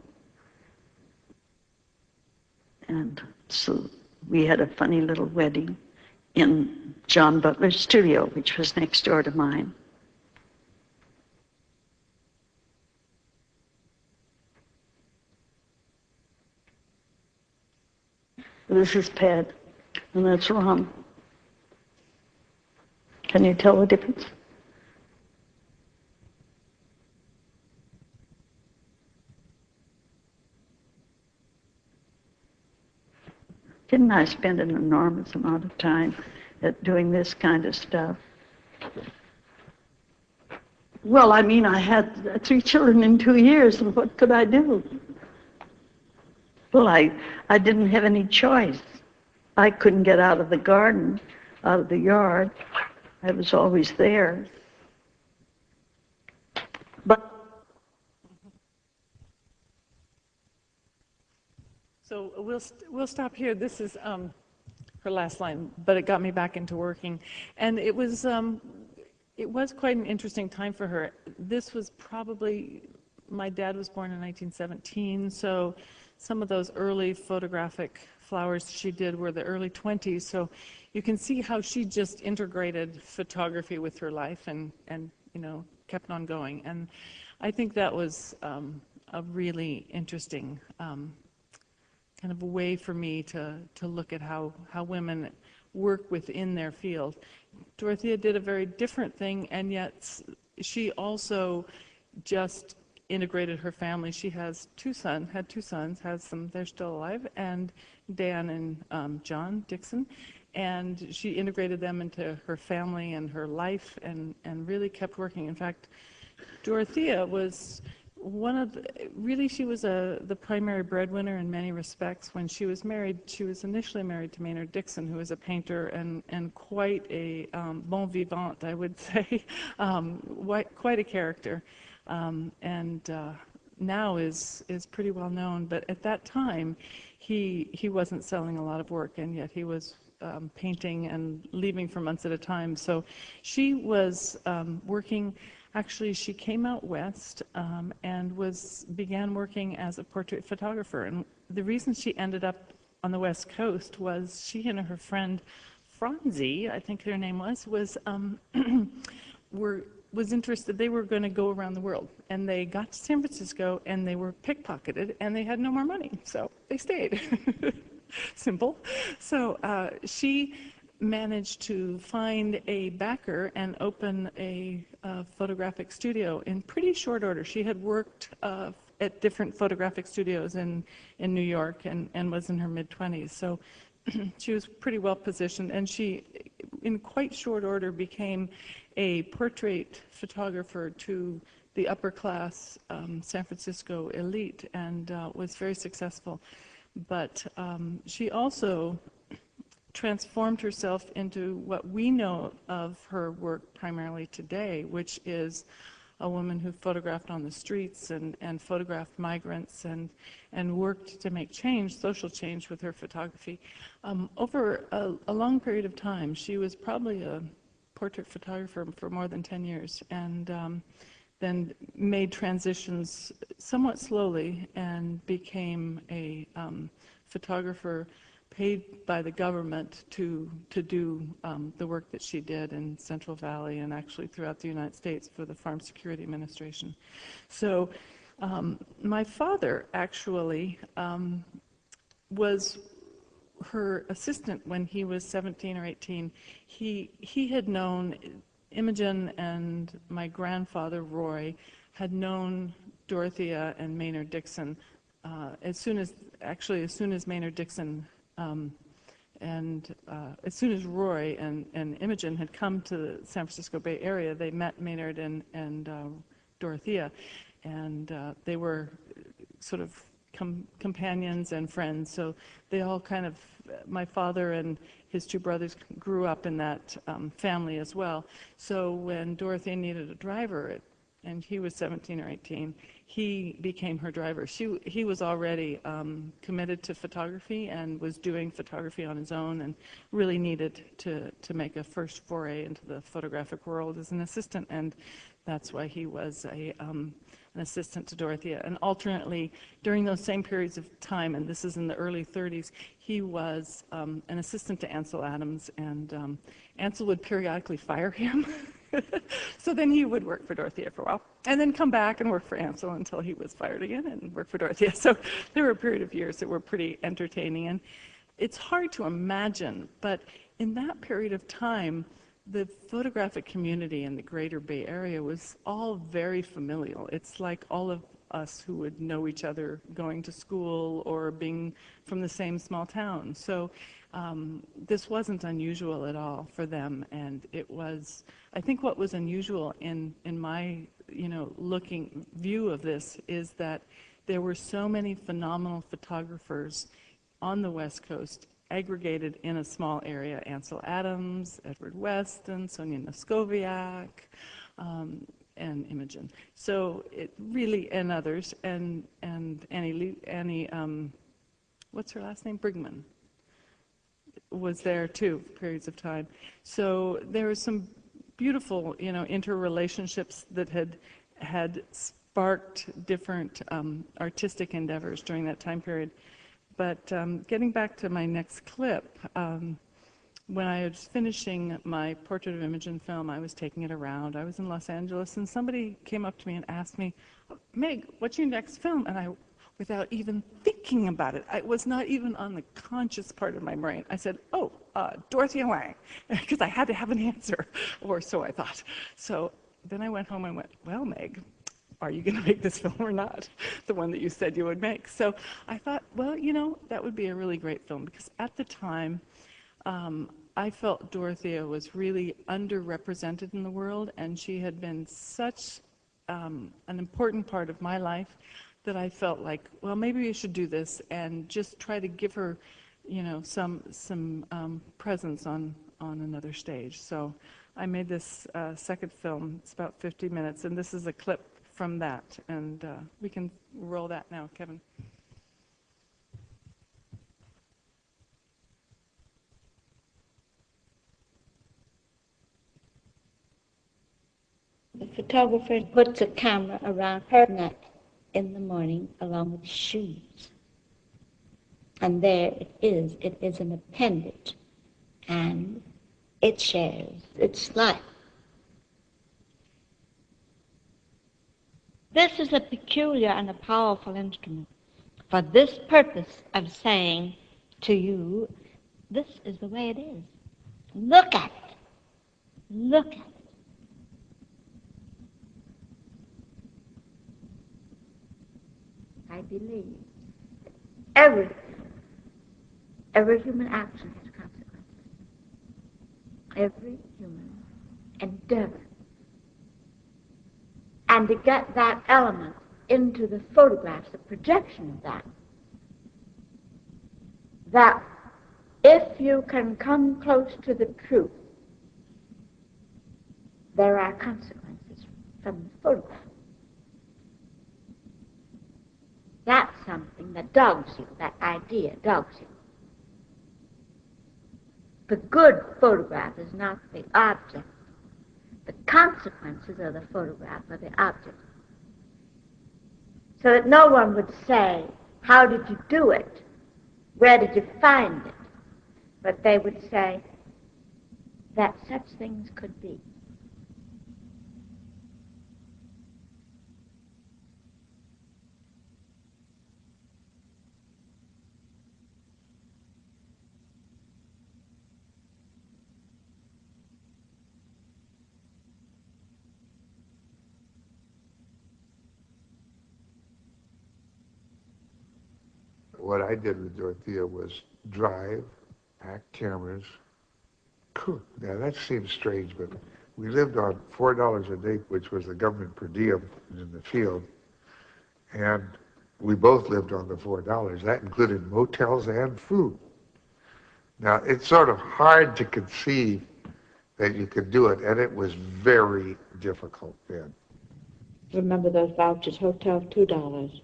And so we had a funny little wedding in John Butler's studio, which was next door to mine. This is Pat, and that's Ron. Can you tell the difference? Didn't I spend an enormous amount of time at doing this kind of stuff? Well, I mean, I had 3 children in 2 years, and what could I do? Well, I didn't have any choice. I couldn't get out of the garden, out of the yard. I was always there. But so we'll stop here. This is her last line, but it got me back into working, and it was quite an interesting time for her. This was probably, my dad was born in 1917, so some of those early photographic flowers she did were the early 20s, so you can see how she just integrated photography with her life and you know, kept on going. And I think that was a really interesting kind of a way for me to look at how women work within their field. Dorothea did a very different thing, and yet she also just integrated her family. She has had two sons, has them, they're still alive, and Dan and John Dixon, and she integrated them into her family and her life and really kept working. In fact, Dorothea was she was the primary breadwinner in many respects. When she was married, she was initially married to Maynard Dixon, who was a painter and quite a bon vivant, I would say, quite a character. And now is pretty well known, but at that time he wasn't selling a lot of work, and yet he was painting and leaving for months at a time. So she was working. Actually, she came out west and began working as a portrait photographer. And the reason she ended up on the West Coast was she and her friend Franzi, I think her name was interested. They were going to go around the world, and they got to San Francisco, and they were pickpocketed, and they had no more money, so they stayed. Simple. So she managed to find a backer and open a photographic studio in pretty short order. She had worked at different photographic studios in New York and was in her mid-20s. So she was pretty well positioned, and she, in quite short order, became a portrait photographer to the upper class San Francisco elite, and was very successful. But she also transformed herself into what we know of her work primarily today, which is a woman who photographed on the streets and photographed migrants and worked to make change, social change, with her photography. Over a long period of time, she was probably a portrait photographer for more than 10 years, and then made transitions somewhat slowly and became a photographer paid by the government to do the work that she did in Central Valley and actually throughout the United States for the Farm Security Administration. So my father actually was her assistant when he was 17 or 18. He had known Imogen, and my grandfather Roy had known Dorothea and Maynard Dixon as soon as Maynard Dixon as soon as Roy and Imogen had come to the San Francisco Bay Area, they met Maynard and Dorothea, and they were sort of companions and friends. So they all kind of, my father and his two brothers grew up in that family as well. So when Dorothea needed a driver, and he was 17 or 18, he became her driver. He was already committed to photography and was doing photography on his own, and really needed to make a first foray into the photographic world as an assistant, and that's why he was an assistant to Dorothea. And alternately, during those same periods of time, and this is in the early 30s, he was an assistant to Ansel Adams, and Ansel would periodically fire him. So then he would work for Dorothea for a while, and then come back and work for Ansel until he was fired again and work for Dorothea. So there were a period of years that were pretty entertaining, and it's hard to imagine, but in that period of time, the photographic community in the greater Bay Area was all very familial. It's like all of us who would know each other going to school or being from the same small town. So this wasn't unusual at all for them, and it was, I think what was unusual in my looking view of this is that there were so many phenomenal photographers on the West Coast aggregated in a small area. Ansel Adams, Edward Weston, Sonia Noskoviak, and Imogen. So it really, and others, and Annie, what's her last name? Briggeman was there too, periods of time. So there was some beautiful, interrelationships that had sparked different artistic endeavors during that time period. But getting back to my next clip, when I was finishing my Portrait of Imogen film, I was taking it around. I was in Los Angeles, and somebody came up to me and asked me, "Meg, what's your next film?" And I, without even thinking about it, it was not even on the conscious part of my brain, I said, "Oh, Dorothea Wang," because I had to have an answer, or so I thought. So then I went home and went, "Well, Meg, are you going to make this film or not? The one that you said you would make." So I thought, well, that would be a really great film, because at the time, I felt Dorothea was really underrepresented in the world, and she had been such an important part of my life that I felt like, well, maybe we should do this and just try to give her, some presence on another stage. So I made this second film. It's about 50 minutes, and this is a clip from that, and we can roll that now, Kevin. The photographer puts a camera around her neck in the morning along with shoes. And there it is. It is an appendage. And it shares its life. This is a peculiar and a powerful instrument for this purpose of saying to you, this is the way it is. Look at it. Look at it. I believe that every human action has consequences. Every human endeavor. And to get that element into the photographs, the projection of that if you can come close to the truth, there are consequences from the photograph. That's something that dogs you, that idea dogs you. The good photograph is not the object. The consequences of the photograph are the object. So that no one would say, how did you do it? Where did you find it? But they would say that such things could be. What I did with Dorothea was drive, pack cameras, cook. Now that seems strange, but we lived on $4 a day, which was the government per diem in the field, and we both lived on the $4. That included motels and food. Now it's sort of hard to conceive that you could do it, and it was very difficult then. Remember those vouchers? Hotel $2.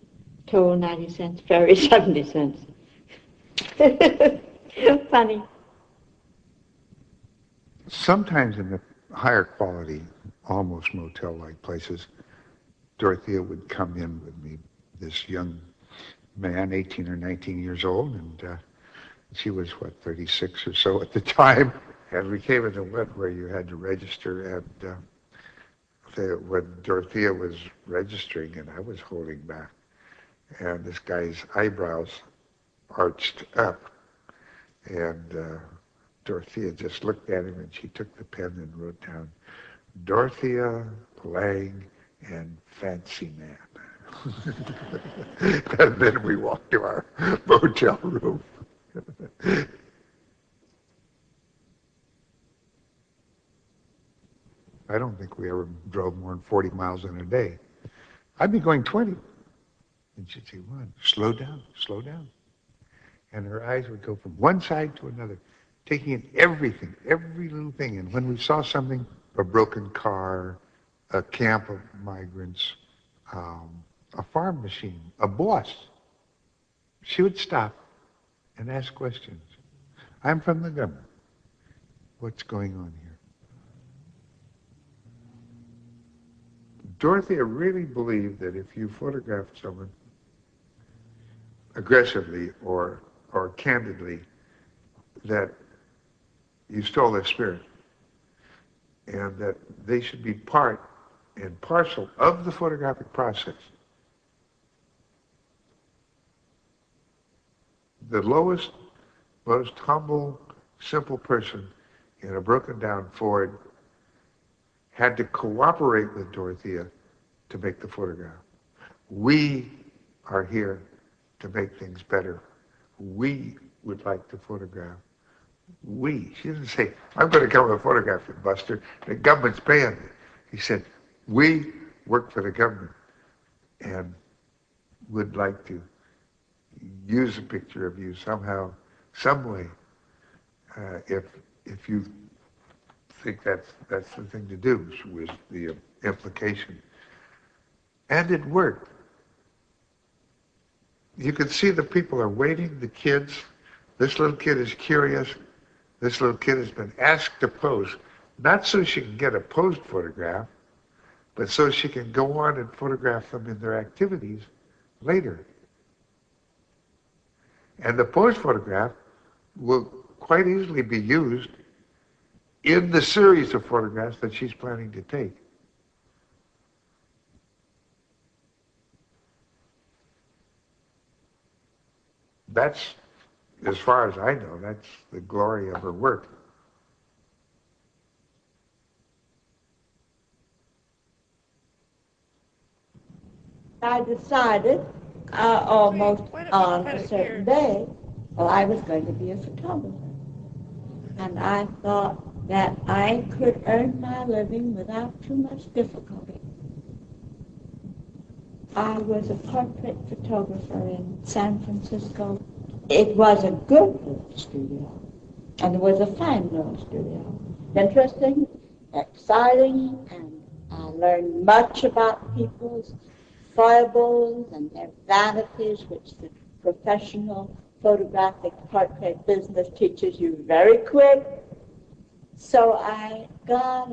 Toll 90 cents, ferry 70 cents. Funny. Sometimes in the higher quality, almost motel-like places, Dorothea would come in with me, this young man, 18 or 19 years old, and she was, 36 or so at the time. And we came into one where you had to register, and when Dorothea was registering, and I was holding back, and this guy's eyebrows arched up. And Dorothea just looked at him, and she took the pen and wrote down, Dorothea Lang and Fancy Man. And then we walked to our motel room. I don't think we ever drove more than 40 miles in a day. I'd be going 20. And she'd say, "Run, slow down, slow down." And her eyes would go from one side to another, taking in everything, every little thing. And when we saw something, a broken car, a camp of migrants, a farm machine, a boss, she would stop and ask questions. I'm from the government. What's going on here? Dorothea really believed that if you photographed someone aggressively or candidly, that you stole their spirit, and that they should be part and parcel of the photographic process. The lowest, most humble, simple person in a broken down Ford had to cooperate with Dorothea to make the photograph. We are here to make things better. We would like to photograph. She didn't say, I'm going to come and photograph you, Buster. The government's paying me. He said, we work for the government and would like to use a picture of you somehow, some way, if you think that's the thing to do, was the implication. And it worked. You can see the people are waiting, the kids. This little kid is curious. This little kid has been asked to pose, not so she can get a posed photograph, but so she can go on and photograph them in their activities later. And the pose photograph will quite easily be used in the series of photographs that she's planning to take. That's, as far as I know, that's the glory of her work. I decided almost on a certain day, well, I was going to be a photographer. And I thought that I could earn my living without too much difficulty. I was a portrait photographer in San Francisco. It was a good little studio, and it was a fine little studio. Interesting, exciting, and I learned much about people's foibles and their vanities, which the professional photographic portrait business teaches you very quick. So I got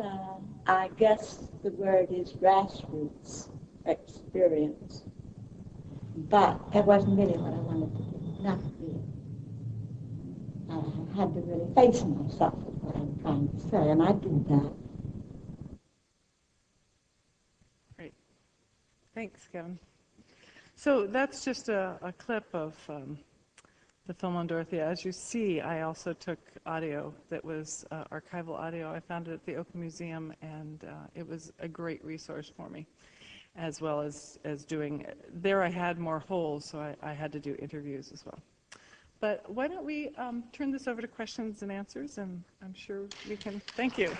I guess the word is grassroots experience. But that wasn't really what I wanted to do, not really. I had to really face myself with what I'm trying to say, and I do that. Great. Thanks, Kevin. So that's just a clip of the film on Dorothea. As you see, I also took audio that was archival audio. I found it at the Oakland Museum, and it was a great resource for me, as well as doing, there I had more holes, so I had to do interviews as well. But why don't we turn this over to questions and answers, and I'm sure we can, thank you.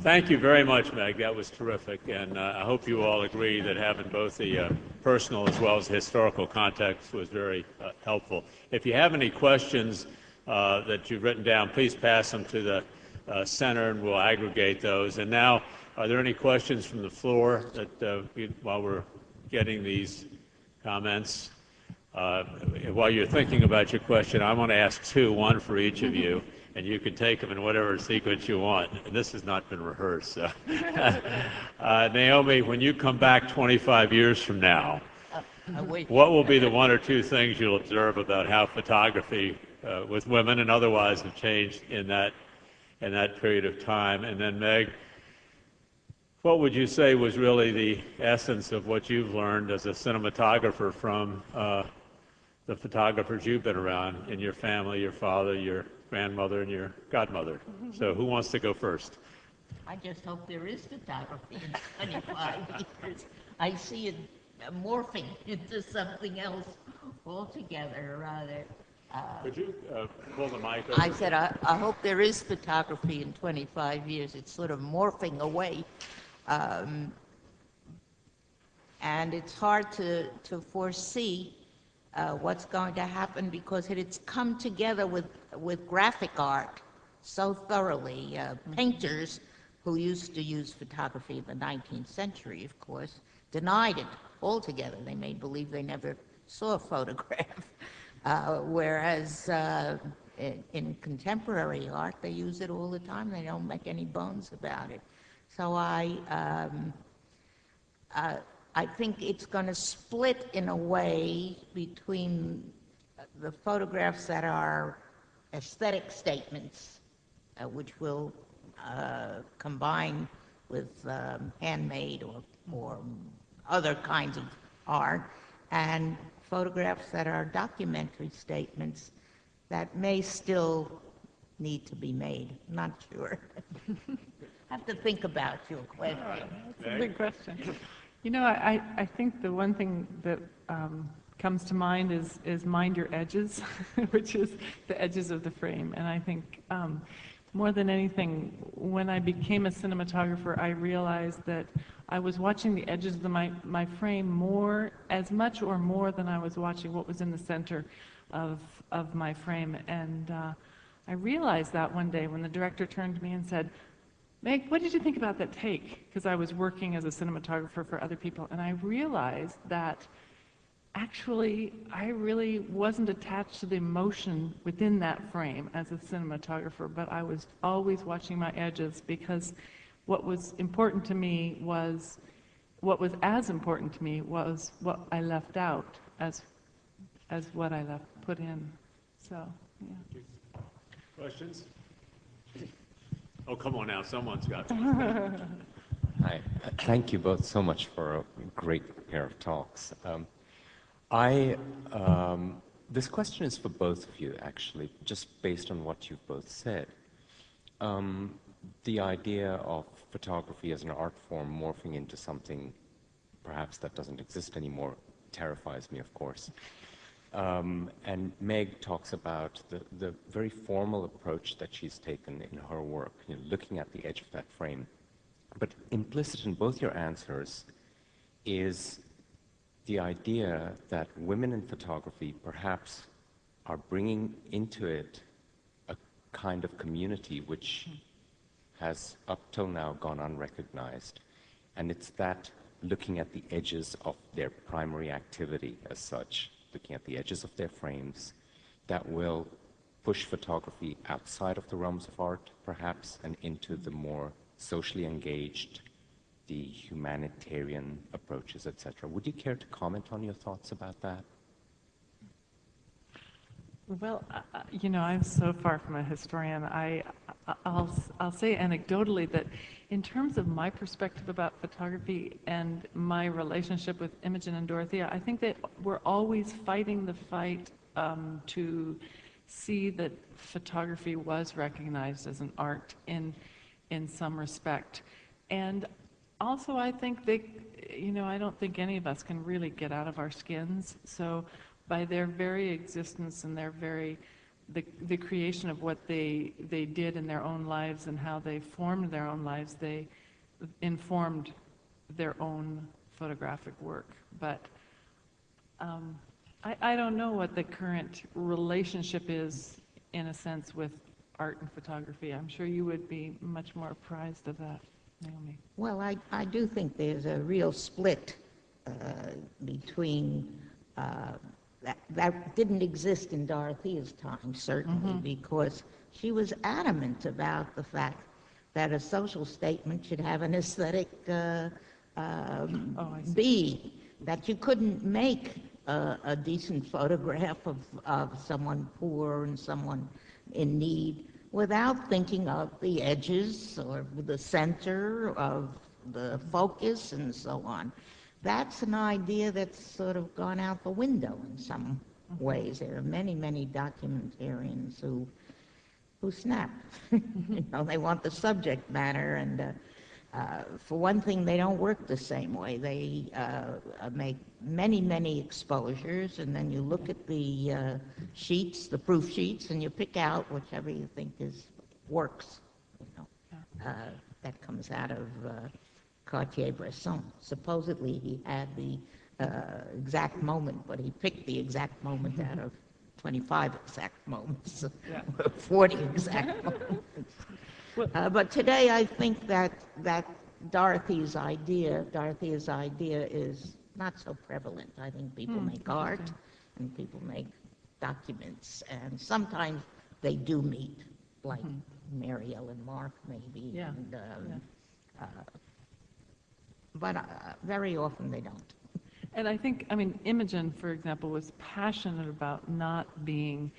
Thank you very much, Meg. That was terrific, and I hope you all agree that having both the personal as well as historical context was very helpful. If you have any questions that you've written down, please pass them to the center, and we'll aggregate those. And now, are there any questions from the floor that while we're getting these comments? While you're thinking about your question, I want to ask two, one for each of you. And you can take them in whatever sequence you want. And this has not been rehearsed. So. Naomi, when you come back 25 years from now, what will be the one or two things you'll observe about how photography with women and otherwise have changed in that period of time? And then Meg, what would you say was really the essence of what you've learned as a cinematographer from the photographers you've been around in your family, your father, your grandmother, and your godmother? So who wants to go first? I just hope there is photography in 25 years. I see it morphing into something else altogether, rather. Could you pull the mic over? I said, I hope there is photography in 25 years. It's sort of morphing away. And it's hard to foresee what's going to happen because it's come together with graphic art so thoroughly. Painters who used to use photography in the 19th century, of course, denied it altogether. They made believe they never saw a photograph. Whereas in contemporary art, they use it all the time. They don't make any bones about it. So I think it's going to split in a way between the photographs that are aesthetic statements, which will combine with handmade or other kinds of art, and photographs that are documentary statements that may still need to be made. Not sure. I have to think about your question. That's a big question. You know, I think the one thing that comes to mind is mind your edges, which is the edges of the frame. And I think more than anything, when I became a cinematographer, I realized that I was watching the edges of my frame as much or more than I was watching what was in the center of my frame. And I realized that one day when the director turned to me and said, Meg, what did you think about that take? Because I was working as a cinematographer for other people, and I realized that actually I really wasn't attached to the emotion within that frame as a cinematographer, but I was always watching my edges, because what was important to me was, what was as important to me was what I left out as what I put in. So, yeah. Questions? Oh, come on now, someone's got to. Hi. Thank you both so much for a great pair of talks. This question is for both of you, actually, just based on what you've both said. The idea of photography as an art form morphing into something perhaps that doesn't exist anymore terrifies me, of course. And Meg talks about the very formal approach that she's taken in her work, looking at the edge of that frame. But implicit in both your answers is the idea that women in photography perhaps are bringing into it a kind of community which has up till now gone unrecognized. And it's that looking at the edges of their primary activity as such, looking at the edges of their frames, that will push photography outside of the realms of art, perhaps, and into the more socially engaged, the humanitarian approaches, etc. Would you care to comment on your thoughts about that? Well, I'm so far from a historian. I'll say anecdotally that in terms of my perspective about photography and my relationship with Imogen and Dorothea, I think that we're always fighting the fight to see that photography was recognized as an art in some respect. And also, I think I don't think any of us can really get out of our skins. So by their very existence and the creation of what they did in their own lives and how they formed their own lives, they informed their own photographic work. But I don't know what the current relationship is, in a sense, with art and photography. I'm sure you would be much more apprised of that, Naomi. Well, I do think there's a real split between that didn't exist in Dorothea's time, certainly, because she was adamant about the fact that a social statement should have an aesthetic be, that you couldn't make a decent photograph of someone poor and someone in need without thinking of the edges or the center of the focus and so on. That's an idea that's sort of gone out the window in some ways. There are many, many documentarians who snap. They want the subject matter, and for one thing, they don't work the same way. They make many, many exposures, and then you look at the sheets, the proof sheets, and you pick out whichever you think works. That comes out of Cartier-Bresson. Supposedly he had the exact moment, but he picked the exact moment out of 25 exact moments, 40 exact moments. But today I think that Dorothea's idea is not so prevalent. I think people make art and people make documents, and sometimes they do meet, like Mary Ellen Mark maybe. Yeah. But very often they don't. And I think, Imogen, for example, was passionate about not being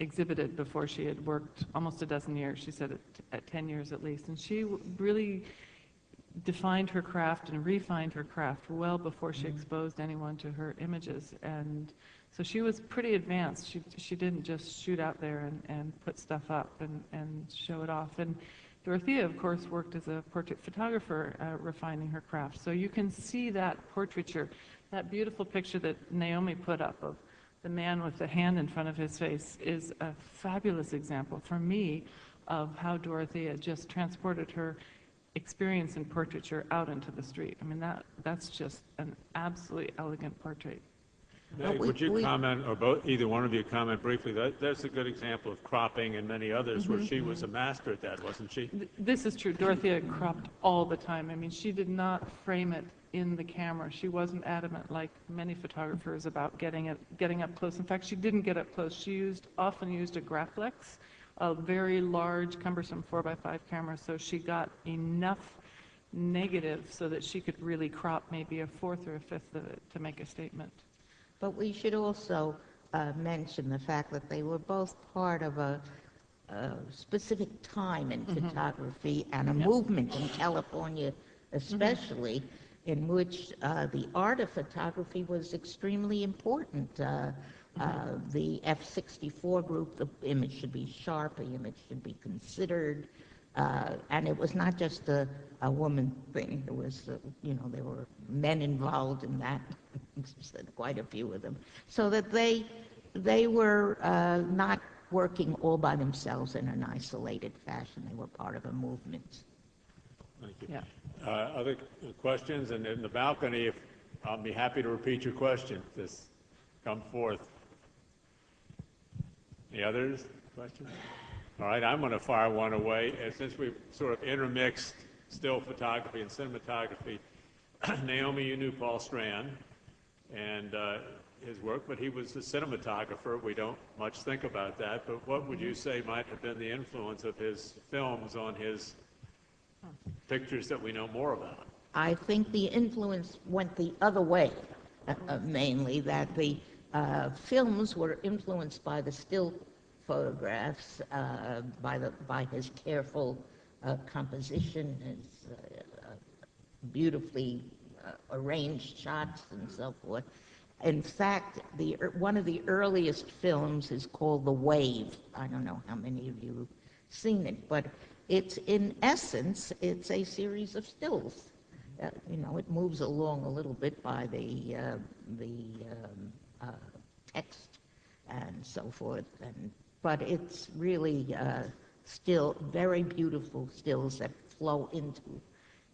exhibited before she had worked almost a dozen years. She said at 10 years at least. And she really defined her craft and refined her craft well before she exposed anyone to her images. And so she was pretty advanced. She didn't just shoot out there and put stuff up and show it off. And Dorothea, of course, worked as a portrait photographer, refining her craft. So you can see that portraiture, that beautiful picture that Naomi put up of the man with the hand in front of his face is a fabulous example for me of how Dorothea just transported her experience in portraiture out into the street. That's just an absolutely elegant portrait. Meg, would you comment, or both, either one of you comment briefly? That's a good example of cropping and many others where she was a master at that, wasn't she? This is true. Dorothea cropped all the time. I mean, she did not frame it in the camera. She wasn't adamant like many photographers about getting up close. In fact, she didn't get up close. She often used a Graflex, a very large, cumbersome 4x5 camera, so she got enough negative so that she could really crop maybe a fourth or a fifth of it to make a statement. But we should also mention the fact that they were both part of a specific time in photography and a movement in California especially, in which the art of photography was extremely important. The F-64 group, the image should be sharp, the image should be considered, and it was not just a woman thing. There was, there were men involved in that, quite a few of them, so that they were not working all by themselves in an isolated fashion. They were part of a movement. Thank you. Yeah. Other questions? And in the balcony, I'll be happy to repeat your question. Just come forth. Any others? Questions? All right, I'm going to fire one away. And since we've sort of intermixed still photography and cinematography, Naomi, you knew Paul Strand and his work, but he was a cinematographer. We don't much think about that, but what would you say might have been the influence of his films on his pictures that we know more about? I think the influence went the other way, mainly, that the films were influenced by the still photographs, by his careful composition, his beautifully arranged shots and so forth. In fact, one of the earliest films is called The Wave. I don't know how many of you have seen it, but it's, in essence, it's a series of stills. It moves along a little bit by the text and so forth, but it's really still very beautiful stills that flow into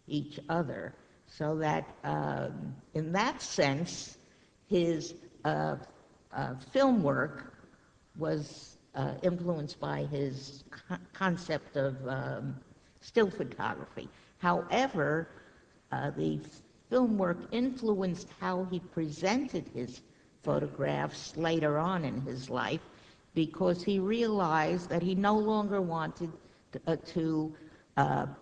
each other, so that in that sense, his film work was influenced by his concept of still photography. However, the film work influenced how he presented his photographs later on in his life, because he realized that he no longer wanted to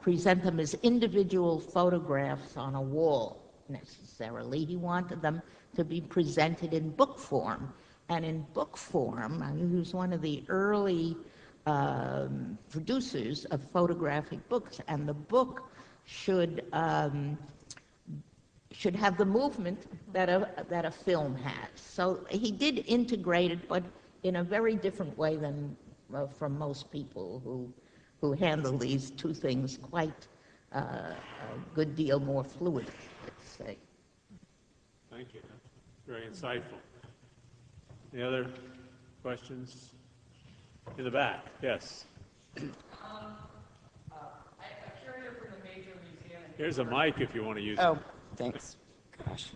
present them as individual photographs on a wall necessarily. He wanted them to be presented in book form. And in book form, he was one of the early producers of photographic books, and the book should have the movement that a film has. So he did integrate it, but in a very different way than from most people who handle these two things quite a good deal more fluidly, let's say. Thank you. Very insightful. Any other questions? In the back, yes. A curator from the major museum. Here's a mic if you want to use it. Oh, thanks. Gosh.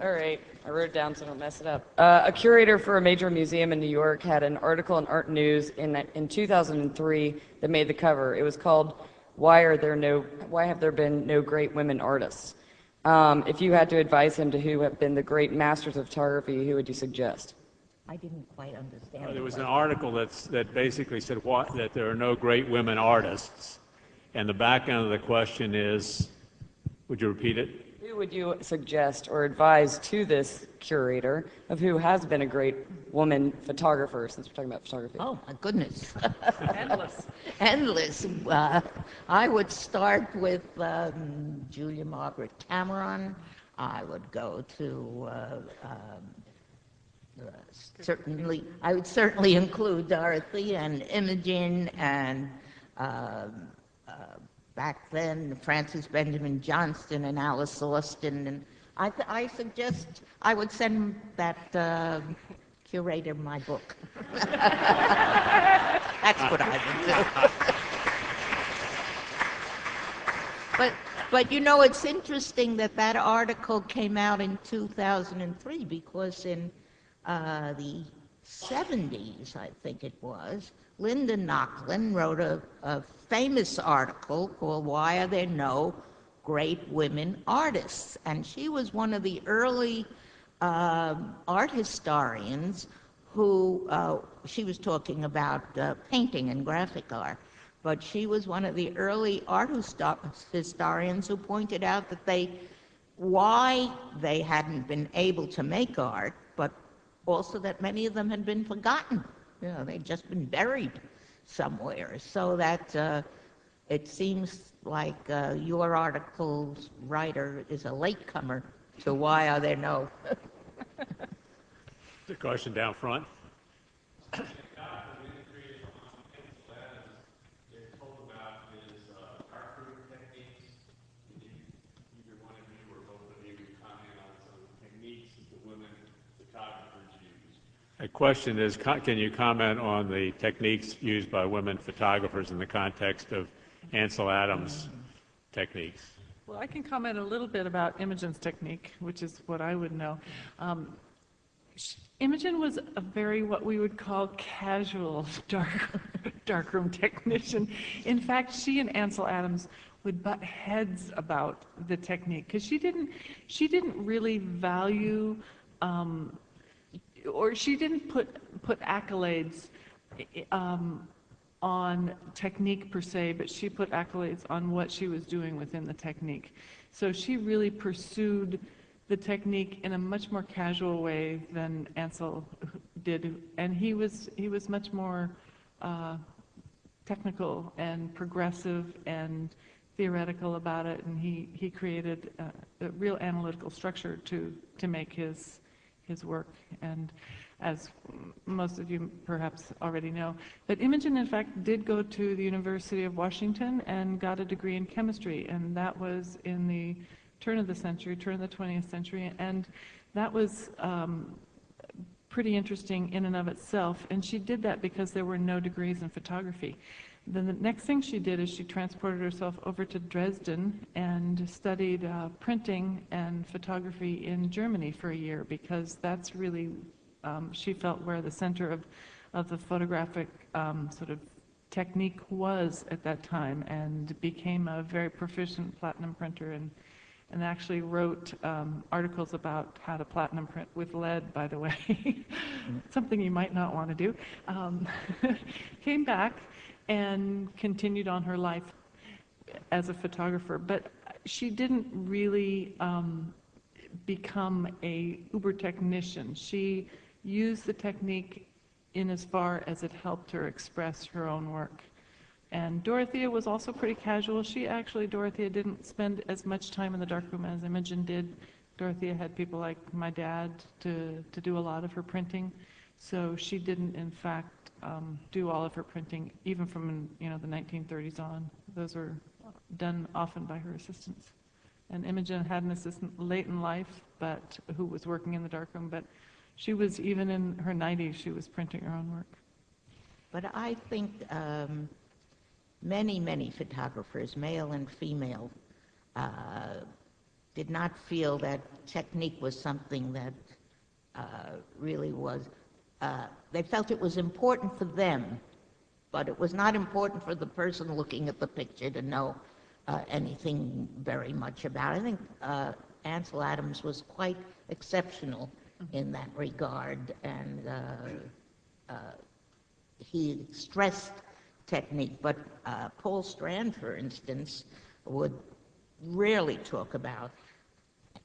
All right, I wrote it down so I don't mess it up. A curator for a major museum in New York had an article in Art News in 2003 that made the cover. It was called "Why Have There Been No Great Women Artists?" If you had to advise him to who have been the great masters of photography, who would you suggest? I didn't quite understand. There was an article that basically said that there are no great women artists, and the back end of the question is, would you repeat it? Who would you suggest or advise to this curator of who has been a great woman photographer, since we're talking about photography? Oh, my goodness. Endless. Endless. I would start with Julia Margaret Cameron. I would go to I would certainly include Dorothy and Imogen and back then Frances Benjamin Johnston and Alice Austen. And I suggest I would send that curator my book. That's what I would do. But you know, it's interesting that that article came out in 2003 because in the 70s, I think it was, Linda Nochlin wrote a famous article called Why Are There No Great Women Artists? And she was one of the early art historians who, she was talking about painting and graphic art, but she was one of the early art historians who pointed out that why they hadn't been able to make art, but also that many of them had been forgotten. You know, they'd just been buried somewhere. So that it seems like your article's writer is a latecomer to Why Are There No? The question down front. The question is, can you comment on the techniques used by women photographers in the context of Ansel Adams' techniques? Well, I can comment a little bit about Imogen's technique, which is what I would know. Imogen was a very, what we would call, casual darkroom technician. In fact, she and Ansel Adams would butt heads about the technique because she didn't really value, or she didn't put accolades on technique per se, but she put accolades on what she was doing within the technique. So she really pursued the technique in a much more casual way than Ansel did, and he was much more technical and progressive and theoretical about it, and he created a real analytical structure to make his work. And as most of you perhaps already know, that Imogen in fact did go to the University of Washington and got a degree in chemistry, and that was in the turn of the 20th century, and that was pretty interesting in and of itself. And she did that because there were no degrees in photography. Then the next thing she did is she transported herself over to Dresden and studied printing and photography in Germany for a year, because that's really, she felt, where the center of the photographic sort of technique was at that time, and became a very proficient platinum printer, and actually wrote articles about how to platinum print with lead, by the way, something you might not want to do. Came back and continued on her life as a photographer, but she didn't really become a uber technician. She used the technique in as far as it helped her express her own work. And Dorothea was also pretty casual. Dorothea didn't spend as much time in the darkroom as Imogen did. Dorothea had people like my dad to do a lot of her printing. So she didn't, in fact, do all of her printing, even from the 1930s on. Those were done often by her assistants. And Imogen had an assistant late in life, but who was working in the darkroom. But she was, even in her 90s, she was printing her own work. But I think many photographers, male and female, did not feel that technique was something that really was, they felt it was important for them, but it was not important for the person looking at the picture to know anything very much about it. I think Ansel Adams was quite exceptional in that regard, and he stressed technique, but Paul Strand, for instance, would rarely talk about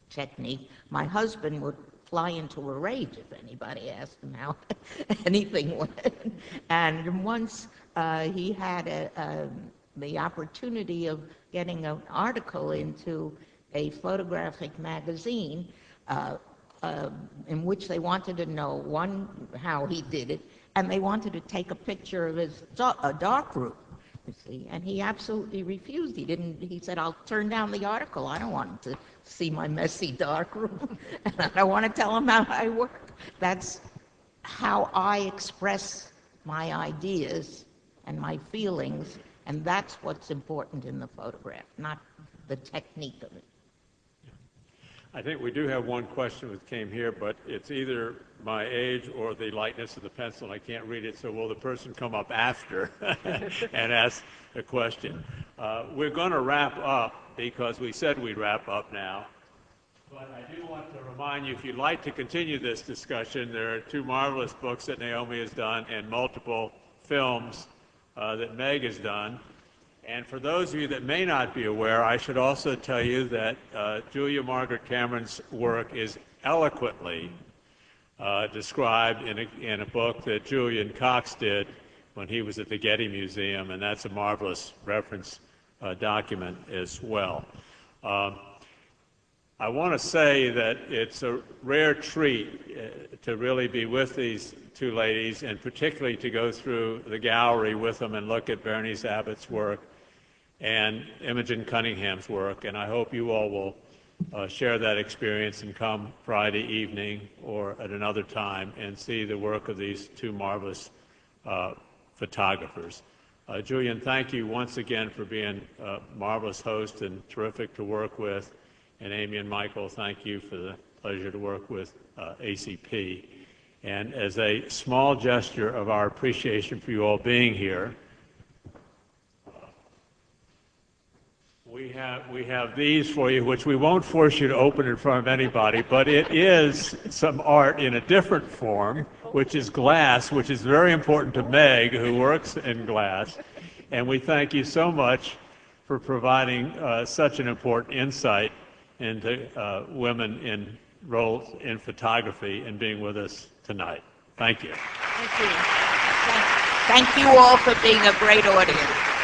technique. My husband would fly into a rage if anybody asked him how anything went. And once he had the opportunity of getting an article into a photographic magazine in which they wanted to know, one, how he did it, and they wanted to take a picture of his darkroom, you see, and he absolutely refused. He said, I'll turn down the article. I don't want to see my messy darkroom, and I don't want to tell him how I work. That's how I express my ideas and my feelings, and that's what's important in the photograph, not the technique of it. I think we do have one question that came here, but it's either my age or the lightness of the pencil, and I can't read it, so will the person come up after and ask a question? We're going to wrap up because we said we'd wrap up now. But I do want to remind you, if you'd like to continue this discussion, there are two marvelous books that Naomi has done and multiple films that Meg has done. And for those of you that may not be aware, I should also tell you that Julia Margaret Cameron's work is eloquently described in a book that Julian Cox did when he was at the Getty Museum, and that's a marvelous reference document as well. I want to say that it's a rare treat to really be with these two ladies, and particularly to go through the gallery with them and look at Bernice Abbott's work and Imogen Cunningham's work, and I hope you all will share that experience and come Friday evening or at another time and see the work of these two marvelous photographers. Julian, thank you once again for being a marvelous host and terrific to work with, and Amy and Michael, thank you for the pleasure to work with ACP. And as a small gesture of our appreciation for you all being here, we have these for you, which we won't force you to open in front of anybody, but it is some art in a different form, which is glass, which is very important to Meg, who works in glass. And we thank you so much for providing such an important insight into women in roles in photography and being with us tonight. Thank you. Thank you. Thank you all for being a great audience.